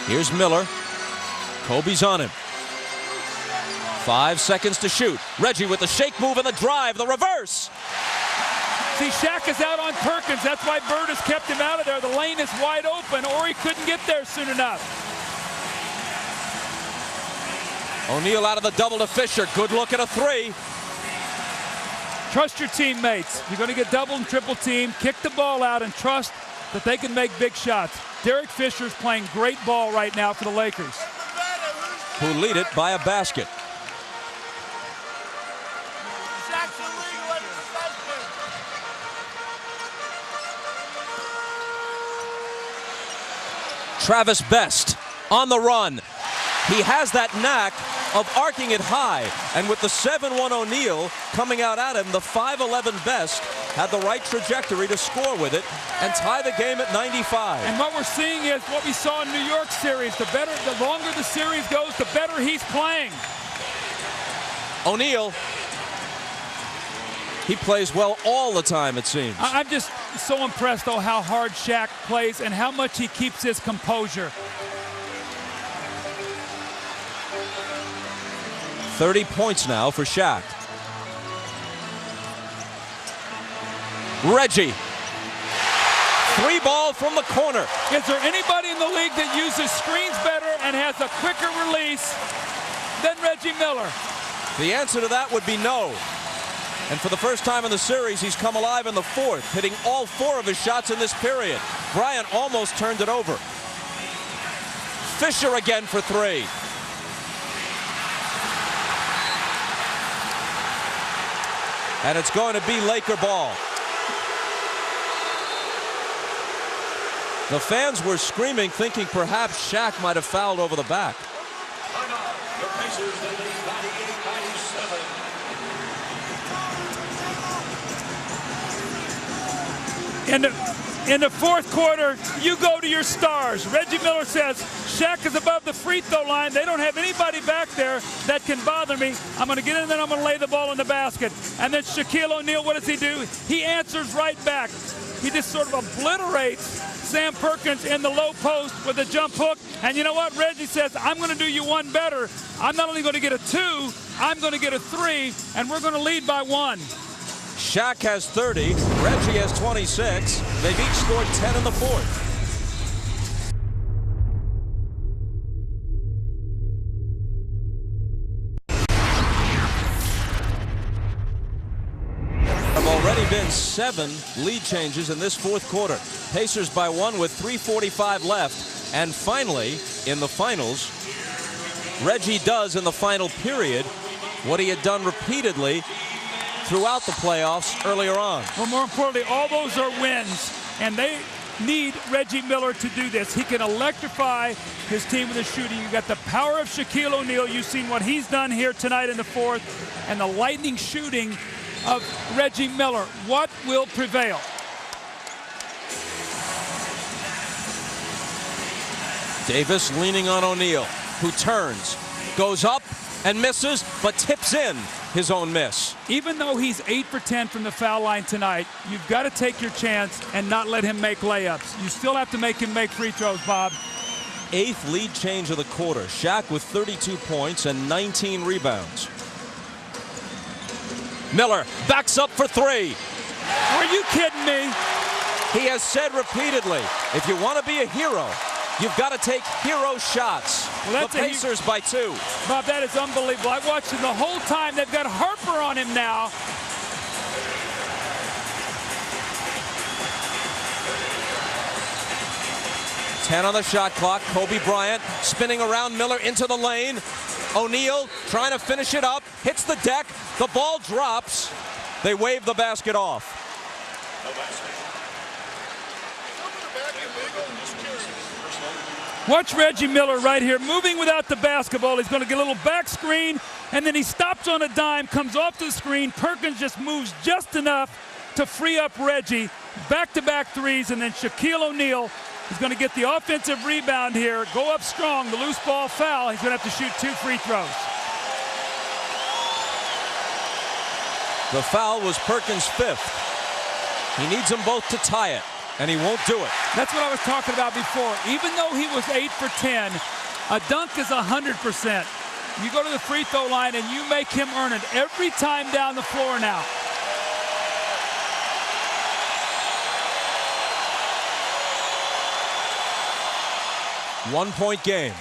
Here's Miller. Kobe's on him. 5 seconds to shoot. Reggie with the shake move and the drive, the reverse. See, Shaq is out on Perkins. That's why Bird has kept him out of there. The lane is wide open, or he couldn't get there soon enough. O'Neal out of the double to Fisher. Good look at a three. Trust your teammates. You're going to get double and triple team. Kick the ball out and trust that they can make big shots. Derek Fisher's playing great ball right now for the Lakers, who lead it by a basket. Travis Best on the run. He has that knack of arcing it high, and with the 7-1 O'Neal coming out at him, the 5'11 Best had the right trajectory to score with it and tie the game at 95. And what we're seeing is what we saw in New York series. The longer the series goes, the better he's playing. O'Neal, he plays well all the time, it seems. I'm just so impressed, though, how hard Shaq plays and how much he keeps his composure. 30 points now for Shaq. Reggie. 3 ball from the corner. Is there anybody in the league that uses screens better and has a quicker release than Reggie Miller? The answer to that would be no. And for the first time in the series, he's come alive in the fourth, hitting all 4 of his shots in this period. Bryant almost turned it over. Fisher again for 3. And it's going to be Laker ball. The fans were screaming, thinking perhaps Shaq might have fouled over the back. In the fourth quarter, you go to your stars. Reggie Miller says, Shaq is above the free throw line. They don't have anybody back there that can bother me. I'm going to get in there and I'm going to lay the ball in the basket. And then Shaquille O'Neal, what does he do? He answers right back. He just sort of obliterates Sam Perkins in the low post with a jump hook. And you know what? Reggie says, I'm going to do you one better. I'm not only going to get a 2, I'm going to get a 3, and we're going to lead by 1. Shaq has 30, Reggie has 26. They've each scored 10 in the fourth. There have already been 7 lead changes in this fourth quarter. Pacers by 1 with 3:45 left. And finally, in the finals, Reggie does in the final period what he had done repeatedly throughout the playoffs earlier on. Well, more importantly, all those are wins, and they need Reggie Miller to do this. He can electrify his team with his shooting. You've got the power of Shaquille O'Neal. You've seen what he's done here tonight in the fourth, and the lightning shooting of Reggie Miller. What will prevail? Davis leaning on O'Neal, who turns, goes up and misses, but tips in his own miss. Even though he's 8 for 10 from the foul line tonight, you've got to take your chance and not let him make layups. You still have to make him make free throws, Bob. 8th lead change of the quarter. Shaq with 32 points and 19 rebounds. Miller backs up for 3. Are you kidding me? He has said repeatedly, if you want to be a hero, you've got to take hero shots. Well, the Pacers by 2. Bob, that is unbelievable. I watched him the whole time. They've got Harper on him now. Ten on the shot clock. Kobe Bryant spinning around Miller into the lane. O'Neal trying to finish it up. Hits the deck. The ball drops. They wave the basket off. Watch Reggie Miller right here, moving without the basketball. He's going to get a little back screen, and then he stops on a dime, comes off the screen. Perkins just moves just enough to free up Reggie. Back-to-back threes, and then Shaquille O'Neal is going to get the offensive rebound here, go up strong, the loose ball foul. He's going to have to shoot 2 free throws. The foul was Perkins' 5th. He needs them both to tie it. and he won't do it. That's what I was talking about before. Even though he was 8 for 10, a dunk is 100%. You go to the free throw line and you make him earn it every time down the floor now. One-point game.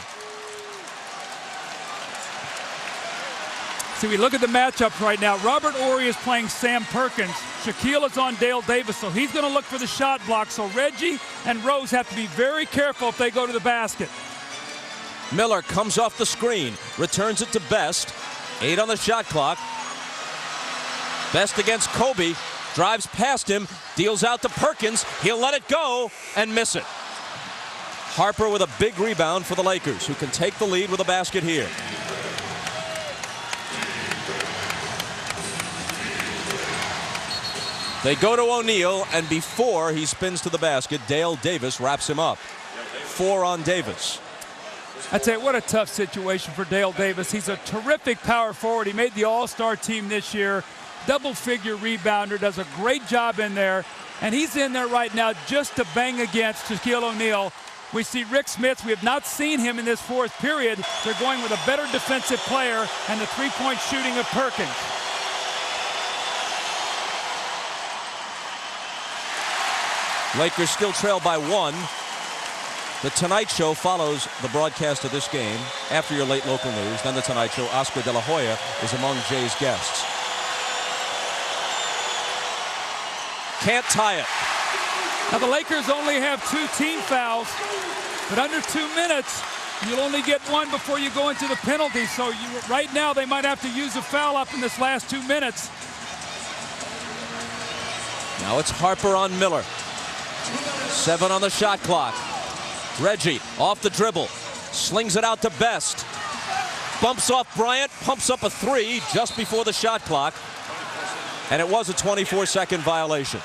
See, we look at the matchups right now. Robert Horry is playing Sam Perkins. Shaquille is on Dale Davis, so he's going to look for the shot block. So Reggie and Rose have to be very careful if they go to the basket. Miller comes off the screen, returns it to Best. 8 on the shot clock. Best against Kobe, drives past him, deals out to Perkins. He'll let it go and miss it. Harper with a big rebound for the Lakers, who can take the lead with a basket here. They go to O'Neal, and before he spins to the basket, Dale Davis wraps him up. 4 on Davis. I tell you, what a tough situation for Dale Davis. He's a terrific power forward. He made the All-Star team this year. Double-figure rebounder, does a great job in there. And he's in there right now just to bang against Shaquille O'Neal. We see Rick Smits. We have not seen him in this fourth period. They're going with a better defensive player and the three-point shooting of Perkins. Lakers still trail by 1. The Tonight Show follows the broadcast of this game after your late local news. Then the Tonight Show, Oscar De La Hoya is among Jay's guests. Can't tie it. Now the Lakers only have 2 team fouls, but under 2 minutes, you'll only get 1 before you go into the penalty. So right now they might have to use a foul up in this last 2 minutes. Now it's Harper on Miller. 7 on the shot clock. Reggie off the dribble, slings it out to Best. Bumps off Bryant, pumps up a 3 just before the shot clock. And it was a 24-second violation.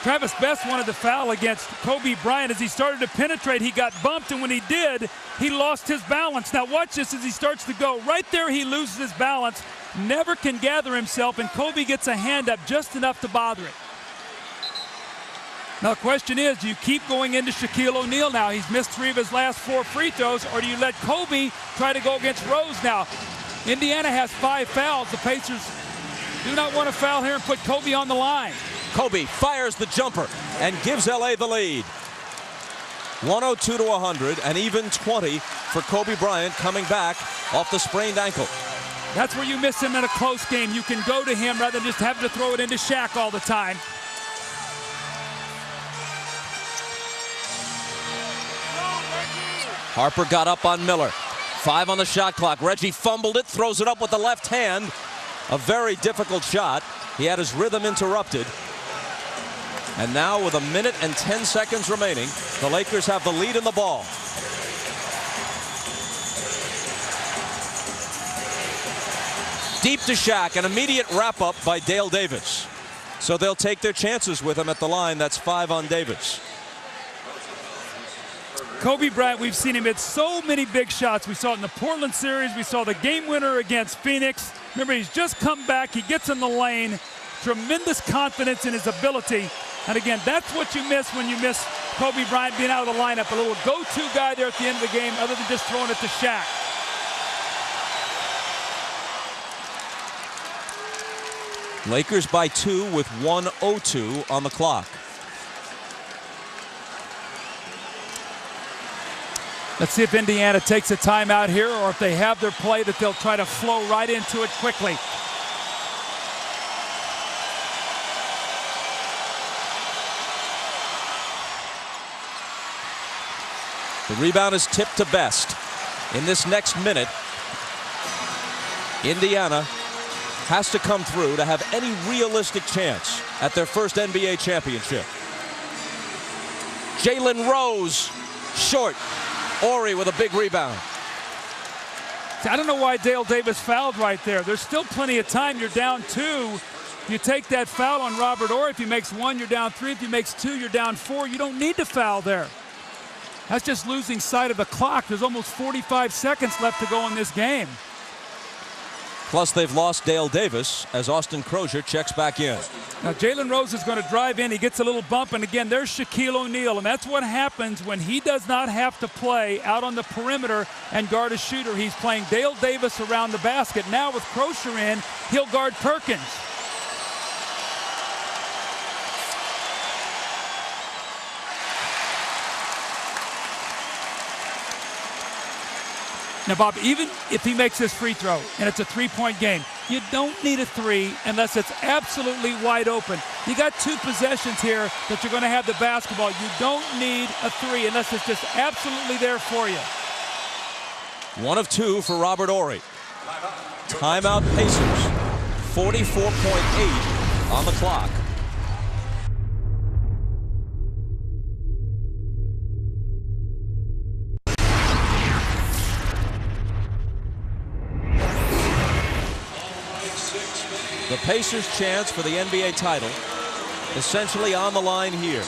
Travis Best wanted to foul against Kobe Bryant. As he started to penetrate, he got bumped, and when he did, he lost his balance. Now watch this as he starts to go. Right there, he loses his balance, never can gather himself, and Kobe gets a hand up just enough to bother it. Now the question is, do you keep going into Shaquille O'Neal now? He's missed 3 of his last 4 free throws, or do you let Kobe try to go against Rose now? Indiana has 5 fouls. The Pacers do not want to foul here and put Kobe on the line. Kobe fires the jumper and gives LA the lead. 102 to 100, and even 20 for Kobe Bryant coming back off the sprained ankle. That's where you miss him in a close game. You can go to him rather than just having to throw it into Shaq all the time. Harper got up on Miller. 5 on the shot clock. Reggie fumbled it, throws it up with the left hand. A very difficult shot. He had his rhythm interrupted. And now with 1 minute and 10 seconds remaining, the Lakers have the lead in the ball. Deep to Shaq, an immediate wrap-up by Dale Davis. So they'll take their chances with him at the line. That's 5 on Davis. Kobe Bryant, we've seen him hit so many big shots. We saw it in the Portland series. We saw the game winner against Phoenix. Remember, he's just come back. He gets in the lane. Tremendous confidence in his ability. And again, that's what you miss when you miss Kobe Bryant being out of the lineup. A little go-to guy there at the end of the game other than just throwing it to Shaq. Lakers by 2 with 1:02 on the clock. Let's see if Indiana takes a timeout here, or if they have their play that they'll try to flow right into it quickly. The rebound is tipped to Best. In this next minute, Indiana has to come through to have any realistic chance at their first NBA championship. Jalen Rose, short. Horry with a big rebound. I don't know why Dale Davis fouled right there. There's still plenty of time. You're down 2. You take that foul on Robert Horry. If he makes 1, you're down 3. If he makes 2, you're down 4. You don't need to foul there. That's just losing sight of the clock. There's almost 45 seconds left to go in this game. Plus, they've lost Dale Davis as Austin Crozier checks back in. Now, Jalen Rose is going to drive in. He gets a little bump, and again, there's Shaquille O'Neal, and that's what happens when he does not have to play out on the perimeter and guard a shooter. He's playing Dale Davis around the basket. Now with Crozier in, he'll guard Perkins. Now, Bob, even if he makes this free throw and it's a three-point game, you don't need a three unless it's absolutely wide open. You got 2 possessions here that you're going to have the basketball. You don't need a three unless it's just absolutely there for you. 1 of 2 for Robert Horry. Timeout Pacers. 44.8 on the clock. The Pacers' chance for the NBA title essentially on the line here.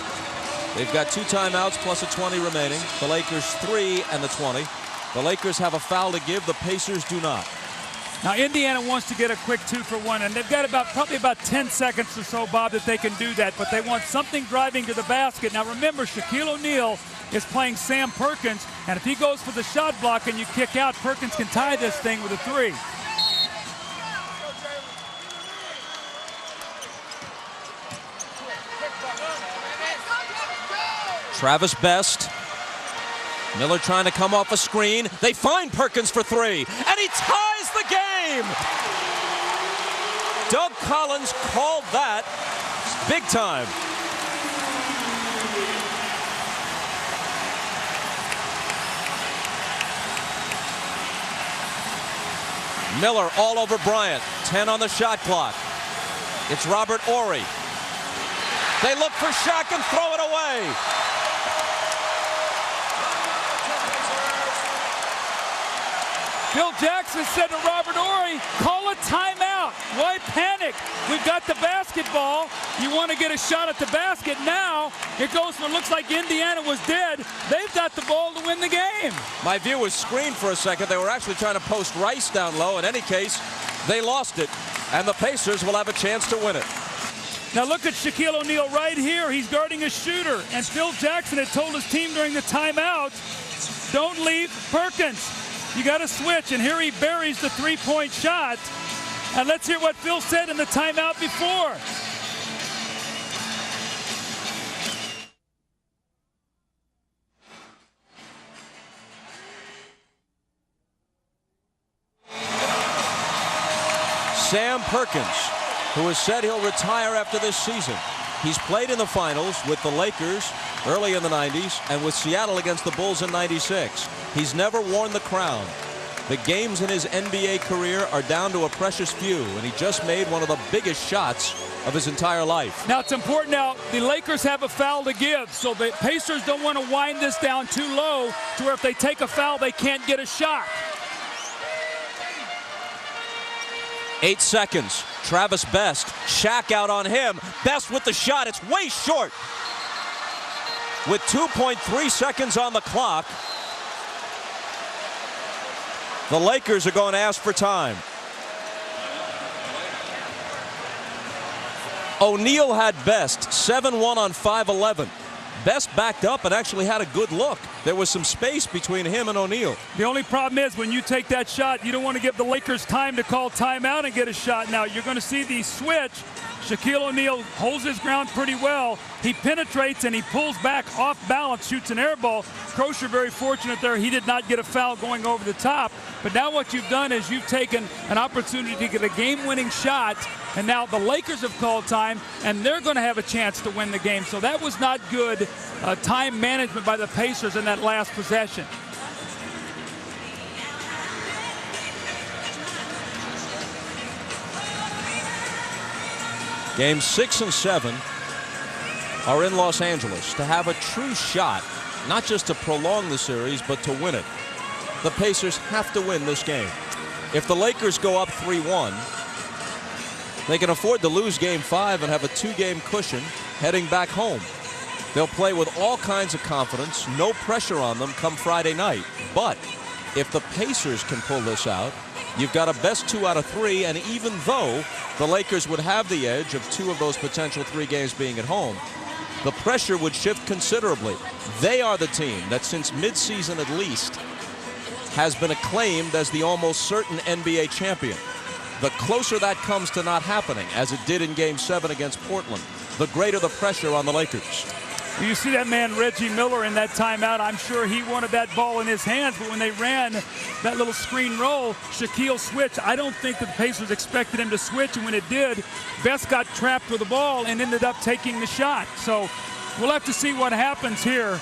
They've got 2 timeouts plus a 20 remaining. The Lakers 3 and the 20. The Lakers have a foul to give. The Pacers do not. Now, Indiana wants to get a quick 2-for-1, and they've got probably about 10 seconds or so, Bob, that they can do that. But they want something driving to the basket. Now, remember, Shaquille O'Neal is playing Sam Perkins, and if he goes for the shot block and you kick out, Perkins can tie this thing with a 3. Travis Best. Miller trying to come off a screen. They find Perkins for 3, and he ties the game! Doug Collins called that big time. Miller all over Bryant. 10 on the shot clock. It's Robert Horry. They look for Shaq and throw it away. Phil Jackson said to Robert Horry, call a timeout. Why panic? We've got the basketball. You want to get a shot at the basket. Now it goes for, looks like Indiana was dead. They've got the ball to win the game. My view was screened for a second. They were actually trying to post Rice down low. In any case, they lost it, and the Pacers will have a chance to win it. Now look at Shaquille O'Neal right here. He's guarding a shooter, and Phil Jackson had told his team during the timeout, don't leave Perkins. You got to switch, and here he buries the 3-point shot. And let's hear what Phil said in the timeout before. Sam Perkins, who has said he'll retire after this season. He's played in the finals with the Lakers early in the 90s and with Seattle against the Bulls in 96. He's never worn the crown. The games in his NBA career are down to a precious few, and he just made one of the biggest shots of his entire life. Now, it's important now, the Lakers have a foul to give, so the Pacers don't want to wind this down too low to where if they take a foul, they can't get a shot. 8 seconds. Travis Best. Shaq out on him. Best with the shot. It's way short. With 2.3 seconds on the clock, the Lakers are going to ask for time. O'Neal had Best 7-1 on 5-11. Best backed up and actually had a good look. There was some space between him and O'Neal. The only problem is when you take that shot, you don't want to give the Lakers time to call timeout and get a shot. Now, you're going to see the switch. Shaquille O'Neal holds his ground pretty well. He penetrates and he pulls back off balance, shoots an air ball. Crozier very fortunate there. He did not get a foul going over the top. But now what you've done is you've taken an opportunity to get a game-winning shot, and now the Lakers have called time, and they're going to have a chance to win the game. So that was not good time management by the Pacers in that last possession. Games 6 and 7 are in Los Angeles. To have a true shot, not just to prolong the series, but to win it, the Pacers have to win this game. If the Lakers go up 3-1, they can afford to lose Game 5 and have a 2-game cushion heading back home. They'll play with all kinds of confidence, no pressure on them come Friday night. But if the Pacers can pull this out, You've got a best 2 out of 3, and even though the Lakers would have the edge of 2 of those potential 3 games being at home, the pressure would shift considerably. They are the team that since midseason at least has been acclaimed as the almost certain NBA champion. The closer that comes to not happening, as it did in Game 7 against Portland, the greater the pressure on the Lakers. You see that man Reggie Miller in that timeout. I'm sure he wanted that ball in his hands, but when they ran that little screen roll, Shaquille switched. I don't think that the Pacers expected him to switch, and when it did, Best got trapped with the ball and ended up taking the shot. So we'll have to see what happens here.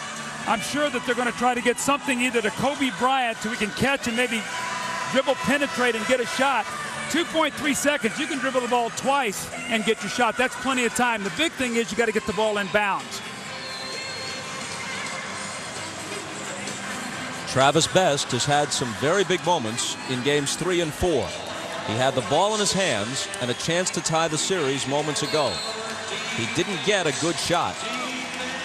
I'm sure that they're going to try to get something either to Kobe Bryant so he can catch and maybe dribble, penetrate, and get a shot. 2.3 seconds, you can dribble the ball twice and get your shot. That's plenty of time. The big thing is you got to get the ball in bounds. Travis Best has had some very big moments in games 3 and 4. He had the ball in his hands and a chance to tie the series moments ago. He didn't get a good shot.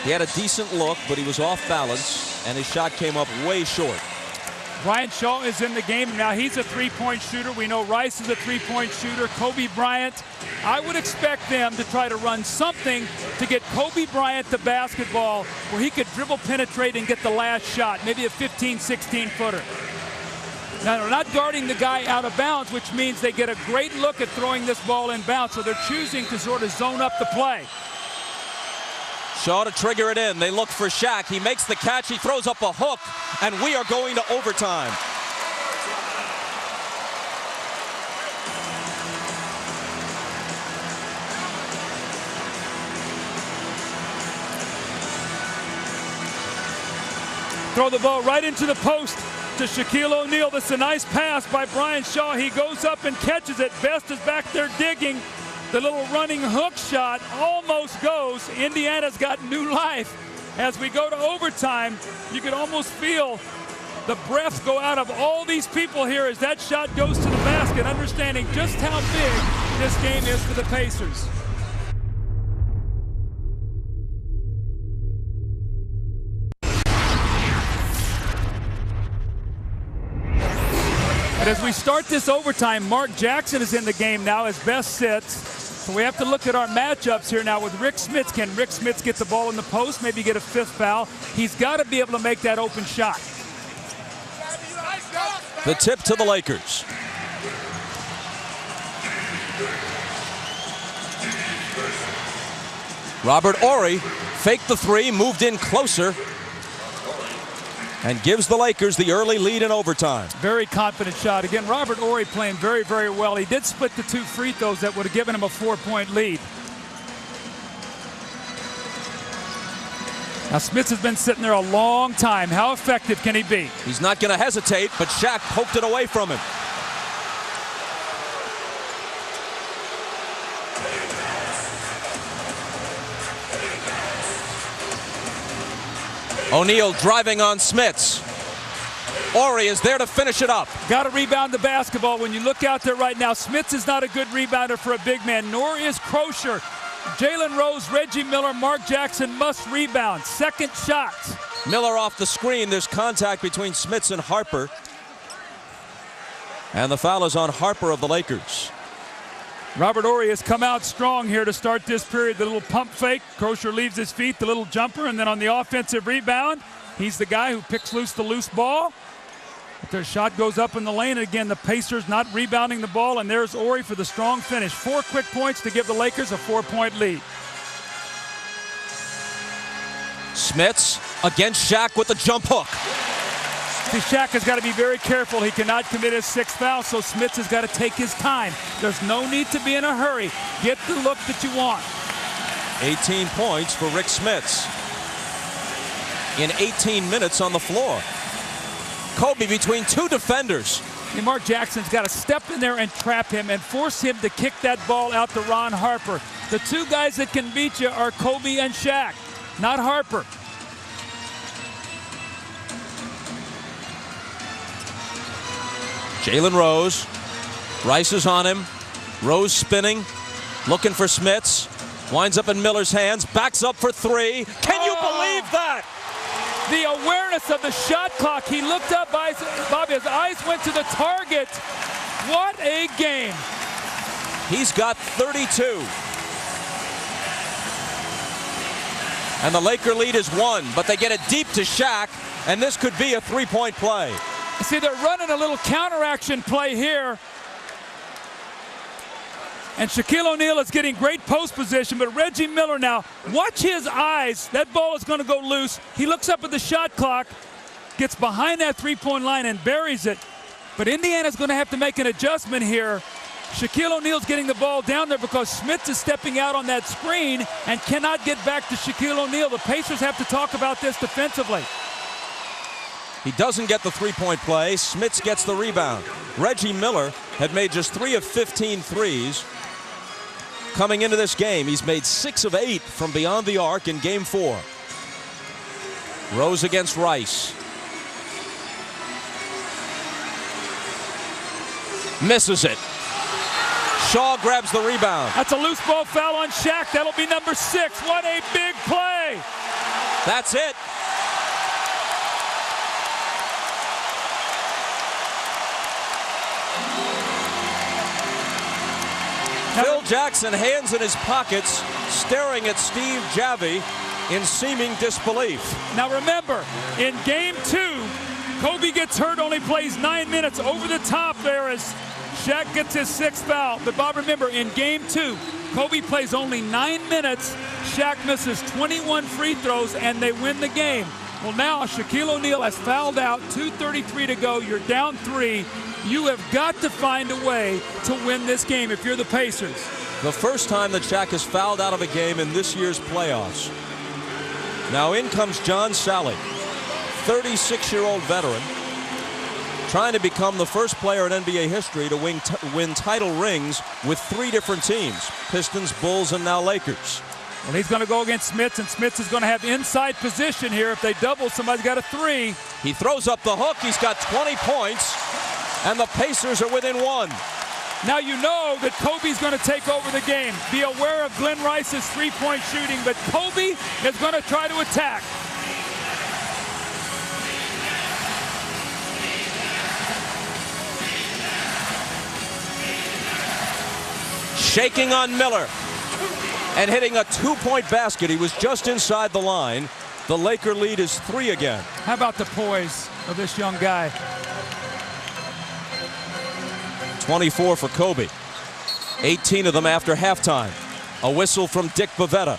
He had a decent look, but he was off balance, and his shot came up way short. Brian Shaw is in the game. Now he's a three-point shooter. We know Rice is a three-point shooter. Kobe Bryant, I would expect them to try to run something to get Kobe Bryant the basketball where he could dribble, penetrate, and get the last shot, maybe a 15, 16-footer. Now they're not guarding the guy out of bounds, which means they get a great look at throwing this ball in bounds, so they're choosing to sort of zone up the play. Shaw to trigger it in. They look for Shaq. He makes the catch. He throws up a hook, and we are going to overtime. Throw the ball right into the post to Shaquille O'Neal. This is a nice pass by Brian Shaw. He goes up and catches it. Best is back there digging. The little running hook shot almost goes. Indiana's got new life. As we go to overtime, you could almost feel the breath go out of all these people here as that shot goes to the basket, understanding just how big this game is for the Pacers. And as we start this overtime, Mark Jackson is in the game now as Best sits. So we have to look at our matchups here now with Rick Smits. Can Rick Smits get the ball in the post, maybe get a 5th foul? He's got to be able to make that open shot. The tip to the Lakers. Robert Horry faked the 3, moved in closer, and gives the Lakers the early lead in overtime. Very confident shot. Again, Robert Horry playing very, very well. He did split the 2 free throws that would have given him a 4-point lead. Now, Smits has been sitting there a long time. How effective can he be? He's not going to hesitate, but Shaq poked it away from him. O'Neal driving on Smits. Horry is there to finish it up. Got to rebound the basketball. When you look out there right now, Smits is not a good rebounder for a big man, nor is Crozier. Jalen Rose, Reggie Miller, Mark Jackson must rebound. Second shot. Miller off the screen. There's contact between Smits and Harper. And the foul is on Harper of the Lakers. Robert Horry has come out strong here to start this period. The little pump fake. Crozier leaves his feet, the little jumper, and then on the offensive rebound, he's the guy who picks loose the loose ball. But their shot goes up in the lane. And again, the Pacers not rebounding the ball, and there's Horry for the strong finish. 4 quick points to give the Lakers a 4-point lead. Smits against Shaq with the jump hook. See, Shaq has got to be very careful. He cannot commit his 6th foul, so Smits has got to take his time. There's no need to be in a hurry. Get the look that you want. 18 points for Rick Smits in 18 minutes on the floor. Kobe between 2 defenders. And Mark Jackson's got to step in there and trap him and force him to kick that ball out to Ron Harper. The 2 guys that can beat you are Kobe and Shaq, not Harper. Jalen Rose. Rice is on him. Rose spinning, looking for Smits. Winds up in Miller's hands. Backs up for 3. Can you believe that? The awareness of the shot clock. He looked up, Bobby, his eyes went to the target, What a game. He's got 32. And the Laker lead is 1, but they get it deep to Shaq, and this could be a three-point play. See, they're running a little counteraction play here. And Shaquille O'Neal is getting great post position, but Reggie Miller now, watch his eyes. That ball is going to go loose. He looks up at the shot clock, gets behind that three-point line and buries it. But Indiana's going to have to make an adjustment here. Shaquille O'Neal's getting the ball down there because Smith is stepping out on that screen and cannot get back to Shaquille O'Neal. The Pacers have to talk about this defensively. He doesn't get the three-point play. Smits gets the rebound. Reggie Miller had made just 3 of 15 threes. Coming into this game, he's made 6 of 8 from beyond the arc in Game 4. Rose against Rice. Misses it. Shaw grabs the rebound. That's a loose ball foul on Shaq. That'll be number 6. What a big play. That's it. Phil Jackson, hands in his pockets, staring at Steve Javie in seeming disbelief. Now remember, in Game 2, Kobe gets hurt, only plays 9 minutes. Over the top there as Shaq gets his 6th foul. But Bob, remember, in Game 2, Kobe plays only 9 minutes. Shaq misses 21 free throws, and they win the game. Well, now Shaquille O'Neal has fouled out, 2:33 to go. You're down 3. You have got to find a way to win this game if you're the Pacers. The first time that Shaq has fouled out of a game in this year's playoffs. Now in comes John Salley, 36-year-old veteran, trying to become the first player in NBA history to win title rings with 3 different teams, Pistons, Bulls, and now Lakers. Well, he's going to go against Smits, and Smits is going to have inside position here. If they double, somebody's got a 3. He throws up the hook. He's got 20 points, and the Pacers are within 1. Now you know that Kobe's going to take over the game. Be aware of Glenn Rice's three-point shooting, but Kobe is going to try to attack. Shaking on Miller and hitting a 2-point basket. He was just inside the line. The Laker lead is 3 again. How about the poise of this young guy? 24 for Kobe. 18 of them after halftime. A whistle from Dick Bavetta.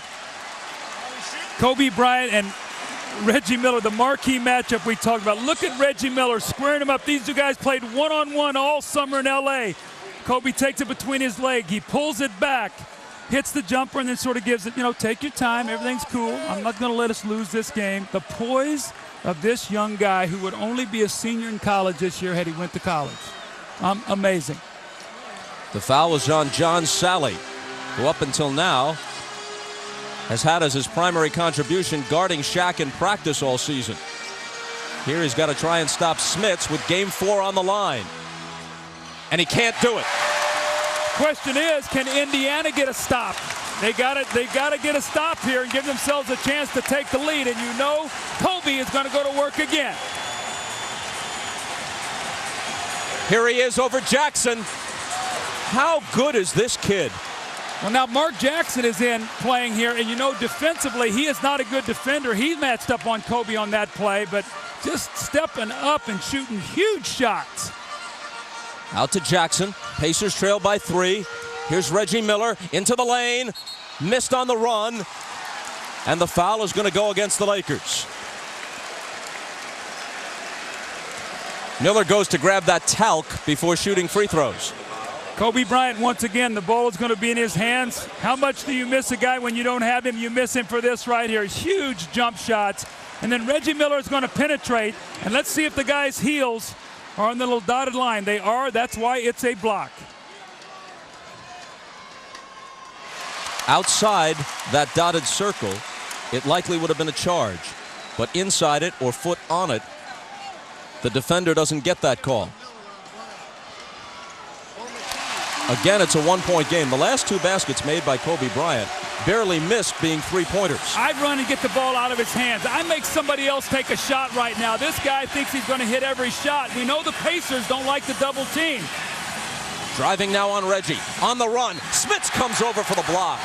Kobe Bryant and Reggie Miller, the marquee matchup we talked about. Look at Reggie Miller squaring him up. These two guys played one-on-one all summer in L.A. Kobe takes it between his legs. He pulls it back, hits the jumper, and then sort of gives it, take your time. Everything's cool. I'm not going to let us lose this game. The poise of this young guy who would only be a senior in college this year had he went to college. Amazing. The foul was on John Salley, who up until now has had as his primary contribution guarding Shaq in practice all season. Here he's got to try and stop Smits with Game 4 on the line. And he can't do it. Question is, can Indiana get a stop? They got to get a stop here and give themselves a chance to take the lead. And you know Kobe is going to go to work again. Here he is over Jackson. How good is this kid? Well, now Mark Jackson is in playing here, and defensively he is not a good defender. He matched up on Kobe on that play, but just stepping up and shooting huge shots. Out to Jackson. Pacers trail by 3. Here's Reggie Miller into the lane. Missed on the run. And the foul is going to go against the Lakers. Miller goes to grab that talc before shooting free throws. Kobe Bryant, once again, the ball is going to be in his hands. How much do you miss a guy when you don't have him? You miss him for this right here. Huge jump shots. And then Reggie Miller is going to penetrate. And let's see if the guy's heels are on the little dotted line. They are. That's why it's a block. Outside that dotted circle, it likely would have been a charge. But inside it or foot on it, the defender doesn't get that call. Again, it's a one-point game. The last 2 baskets made by Kobe Bryant barely missed being 3-pointers. I'd run and get the ball out of his hands. I make somebody else take a shot right now. This guy thinks he's going to hit every shot. We know the Pacers don't like the double team. Driving now on Reggie. On the run. Smits comes over for the block.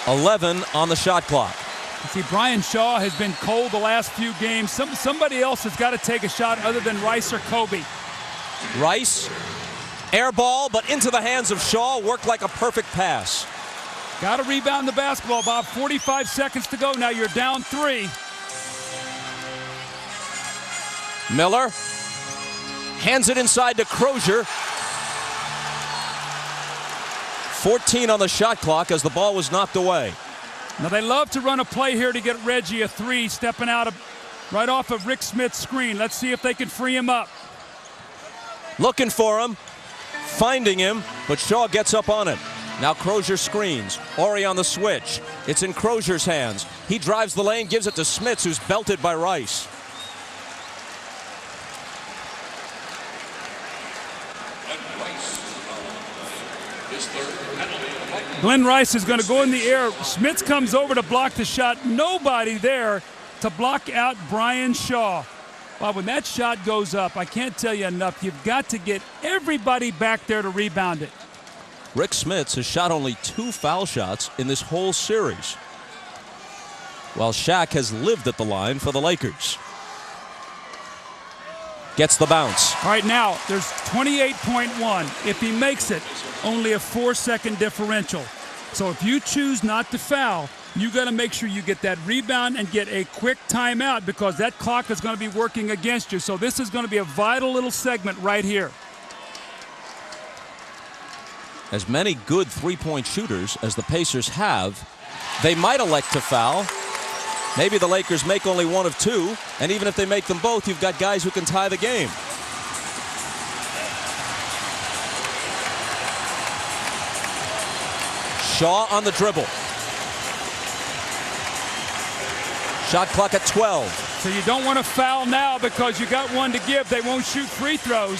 .11 on the shot clock. You see, Brian Shaw has been cold the last few games. Somebody else has got to take a shot other than Rice or Kobe. Rice, air ball, but into the hands of Shaw. Worked like a perfect pass. Got to rebound the basketball, Bob. 45 seconds to go. Now you're down 3. Miller hands it inside to Crozier. 14 on the shot clock as the ball was knocked away. Now they love to run a play here to get Reggie a 3, stepping out right off of Rick Smith's screen. Let's see if they can free him up. Looking for him, finding him, but Shaw gets up on it. Now Crozier screens. Horry on the switch. It's in Crozier's hands. He drives the lane, gives it to Smits, who's belted by Rice. Glenn Rice is going to go in the air. Smits comes over to block the shot. Nobody there to block out Brian Shaw. Well, when that shot goes up, I can't tell you enough. You've got to get everybody back there to rebound it. Rick Smits has shot only 2 foul shots in this whole series, while Shaq has lived at the line for the Lakers. Gets the bounce. All right, now there's 28.1. If he makes it, only a 4-second differential. So if you choose not to foul, you got to make sure you get that rebound and get a quick timeout, because that clock is going to be working against you. So this is going to be a vital little segment right here. As many good three-point shooters as the Pacers have, they might elect to foul. Maybe the Lakers make only 1 of 2, and even if they make them both, you've got guys who can tie the game. Shaw on the dribble. Shot clock at 12. So you don't want to foul now because you got 1 to give. They won't shoot free throws.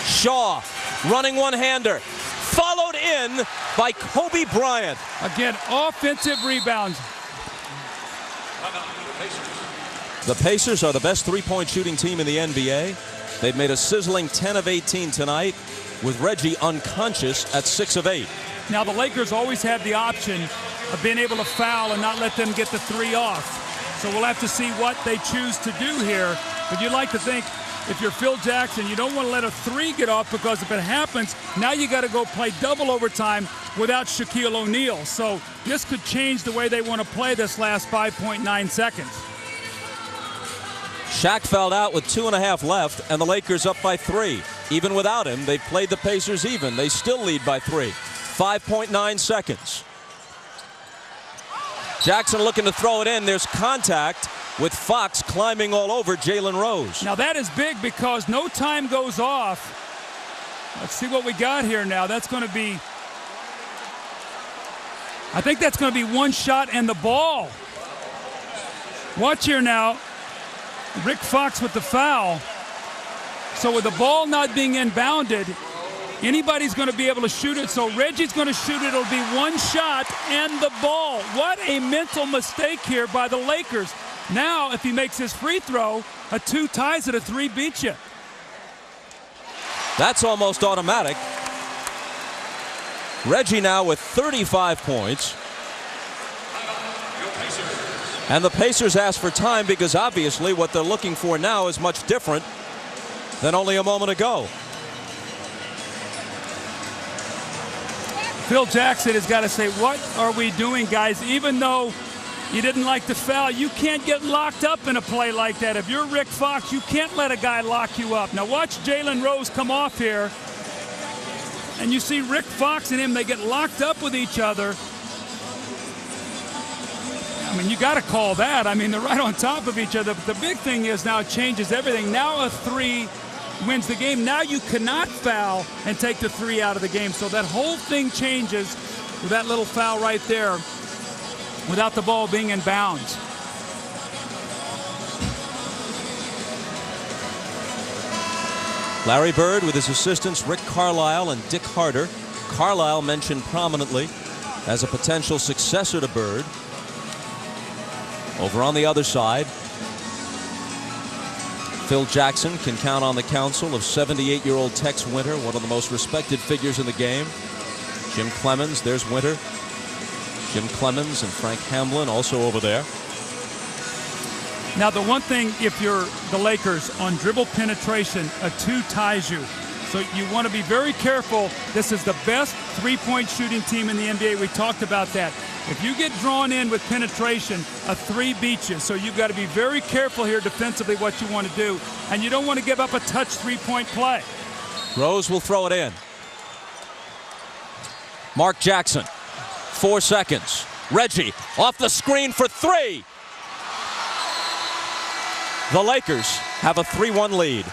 Shaw running one-hander. Followed in by Kobe Bryant. Again, offensive rebounds. The Pacers are the best three-point shooting team in the NBA. They've made a sizzling 10 of 18 tonight, with Reggie unconscious at 6 of 8. Now the Lakers always have the option of being able to foul and not let them get the 3 off. So we'll have to see what they choose to do here. But you'd like to think, if you're Phil Jackson, you don't want to let a 3 get off, because if it happens, now you got to go play double overtime without Shaquille O'Neal. So this could change the way they want to play this last 5.9 seconds. Shaq fouled out with 2.5 left, and the Lakers up by 3. Even without him, they've played the Pacers even. They still lead by 3. 5.9 seconds. Jackson looking to throw it in. There's contact with Fox climbing all over Jalen Rose. Now that is big because no time goes off. Let's see what we got here now. That's going to be, I think that's going to be 1 shot and the ball. Watch here now. Rick Fox with the foul. So with the ball not being inbounded, anybody's going to be able to shoot it. So Reggie's going to shoot it. It'll be 1 shot and the ball. What a mental mistake here by the Lakers. Now, if he makes his free throw, a 2 ties it, a 3 beats you. That's almost automatic. Reggie now with 35 points. And the Pacers ask for time because obviously what they're looking for now is much different than only a moment ago. Phil Jackson has got to say, what are we doing, guys? Even though you didn't like the foul, you can't get locked up in a play like that. If you're Rick Fox, you can't let a guy lock you up. Now watch Jalen Rose come off here. And you see Rick Fox and him, they get locked up with each other. I mean, you got to call that. I mean, they're right on top of each other. But the big thing is now it changes everything. Now a 3 wins the game. Now you cannot foul and take the 3 out of the game. So that whole thing changes with that little foul right there, without the ball being in bounds. Larry Bird with his assistants Rick Carlisle and Dick Harder. Carlisle mentioned prominently as a potential successor to Bird. Over on the other side, Phil Jackson can count on the counsel of 78-year-old Tex Winter, one of the most respected figures in the game. Jim Clemens, there's Winter. Jim Clemens and Frank Hamlin also over there. Now, the one thing, if you're the Lakers, on dribble penetration, a 2 ties you. So you want to be very careful. This is the best three-point shooting team in the NBA. We talked about that. If you get drawn in with penetration, a 3 beats you. So you've got to be very careful here defensively what you want to do. And you don't want to give up a touch three-point play. Rose will throw it in. Mark Jackson, 4 seconds. Reggie off the screen for 3. The Lakers have a 3-1 lead.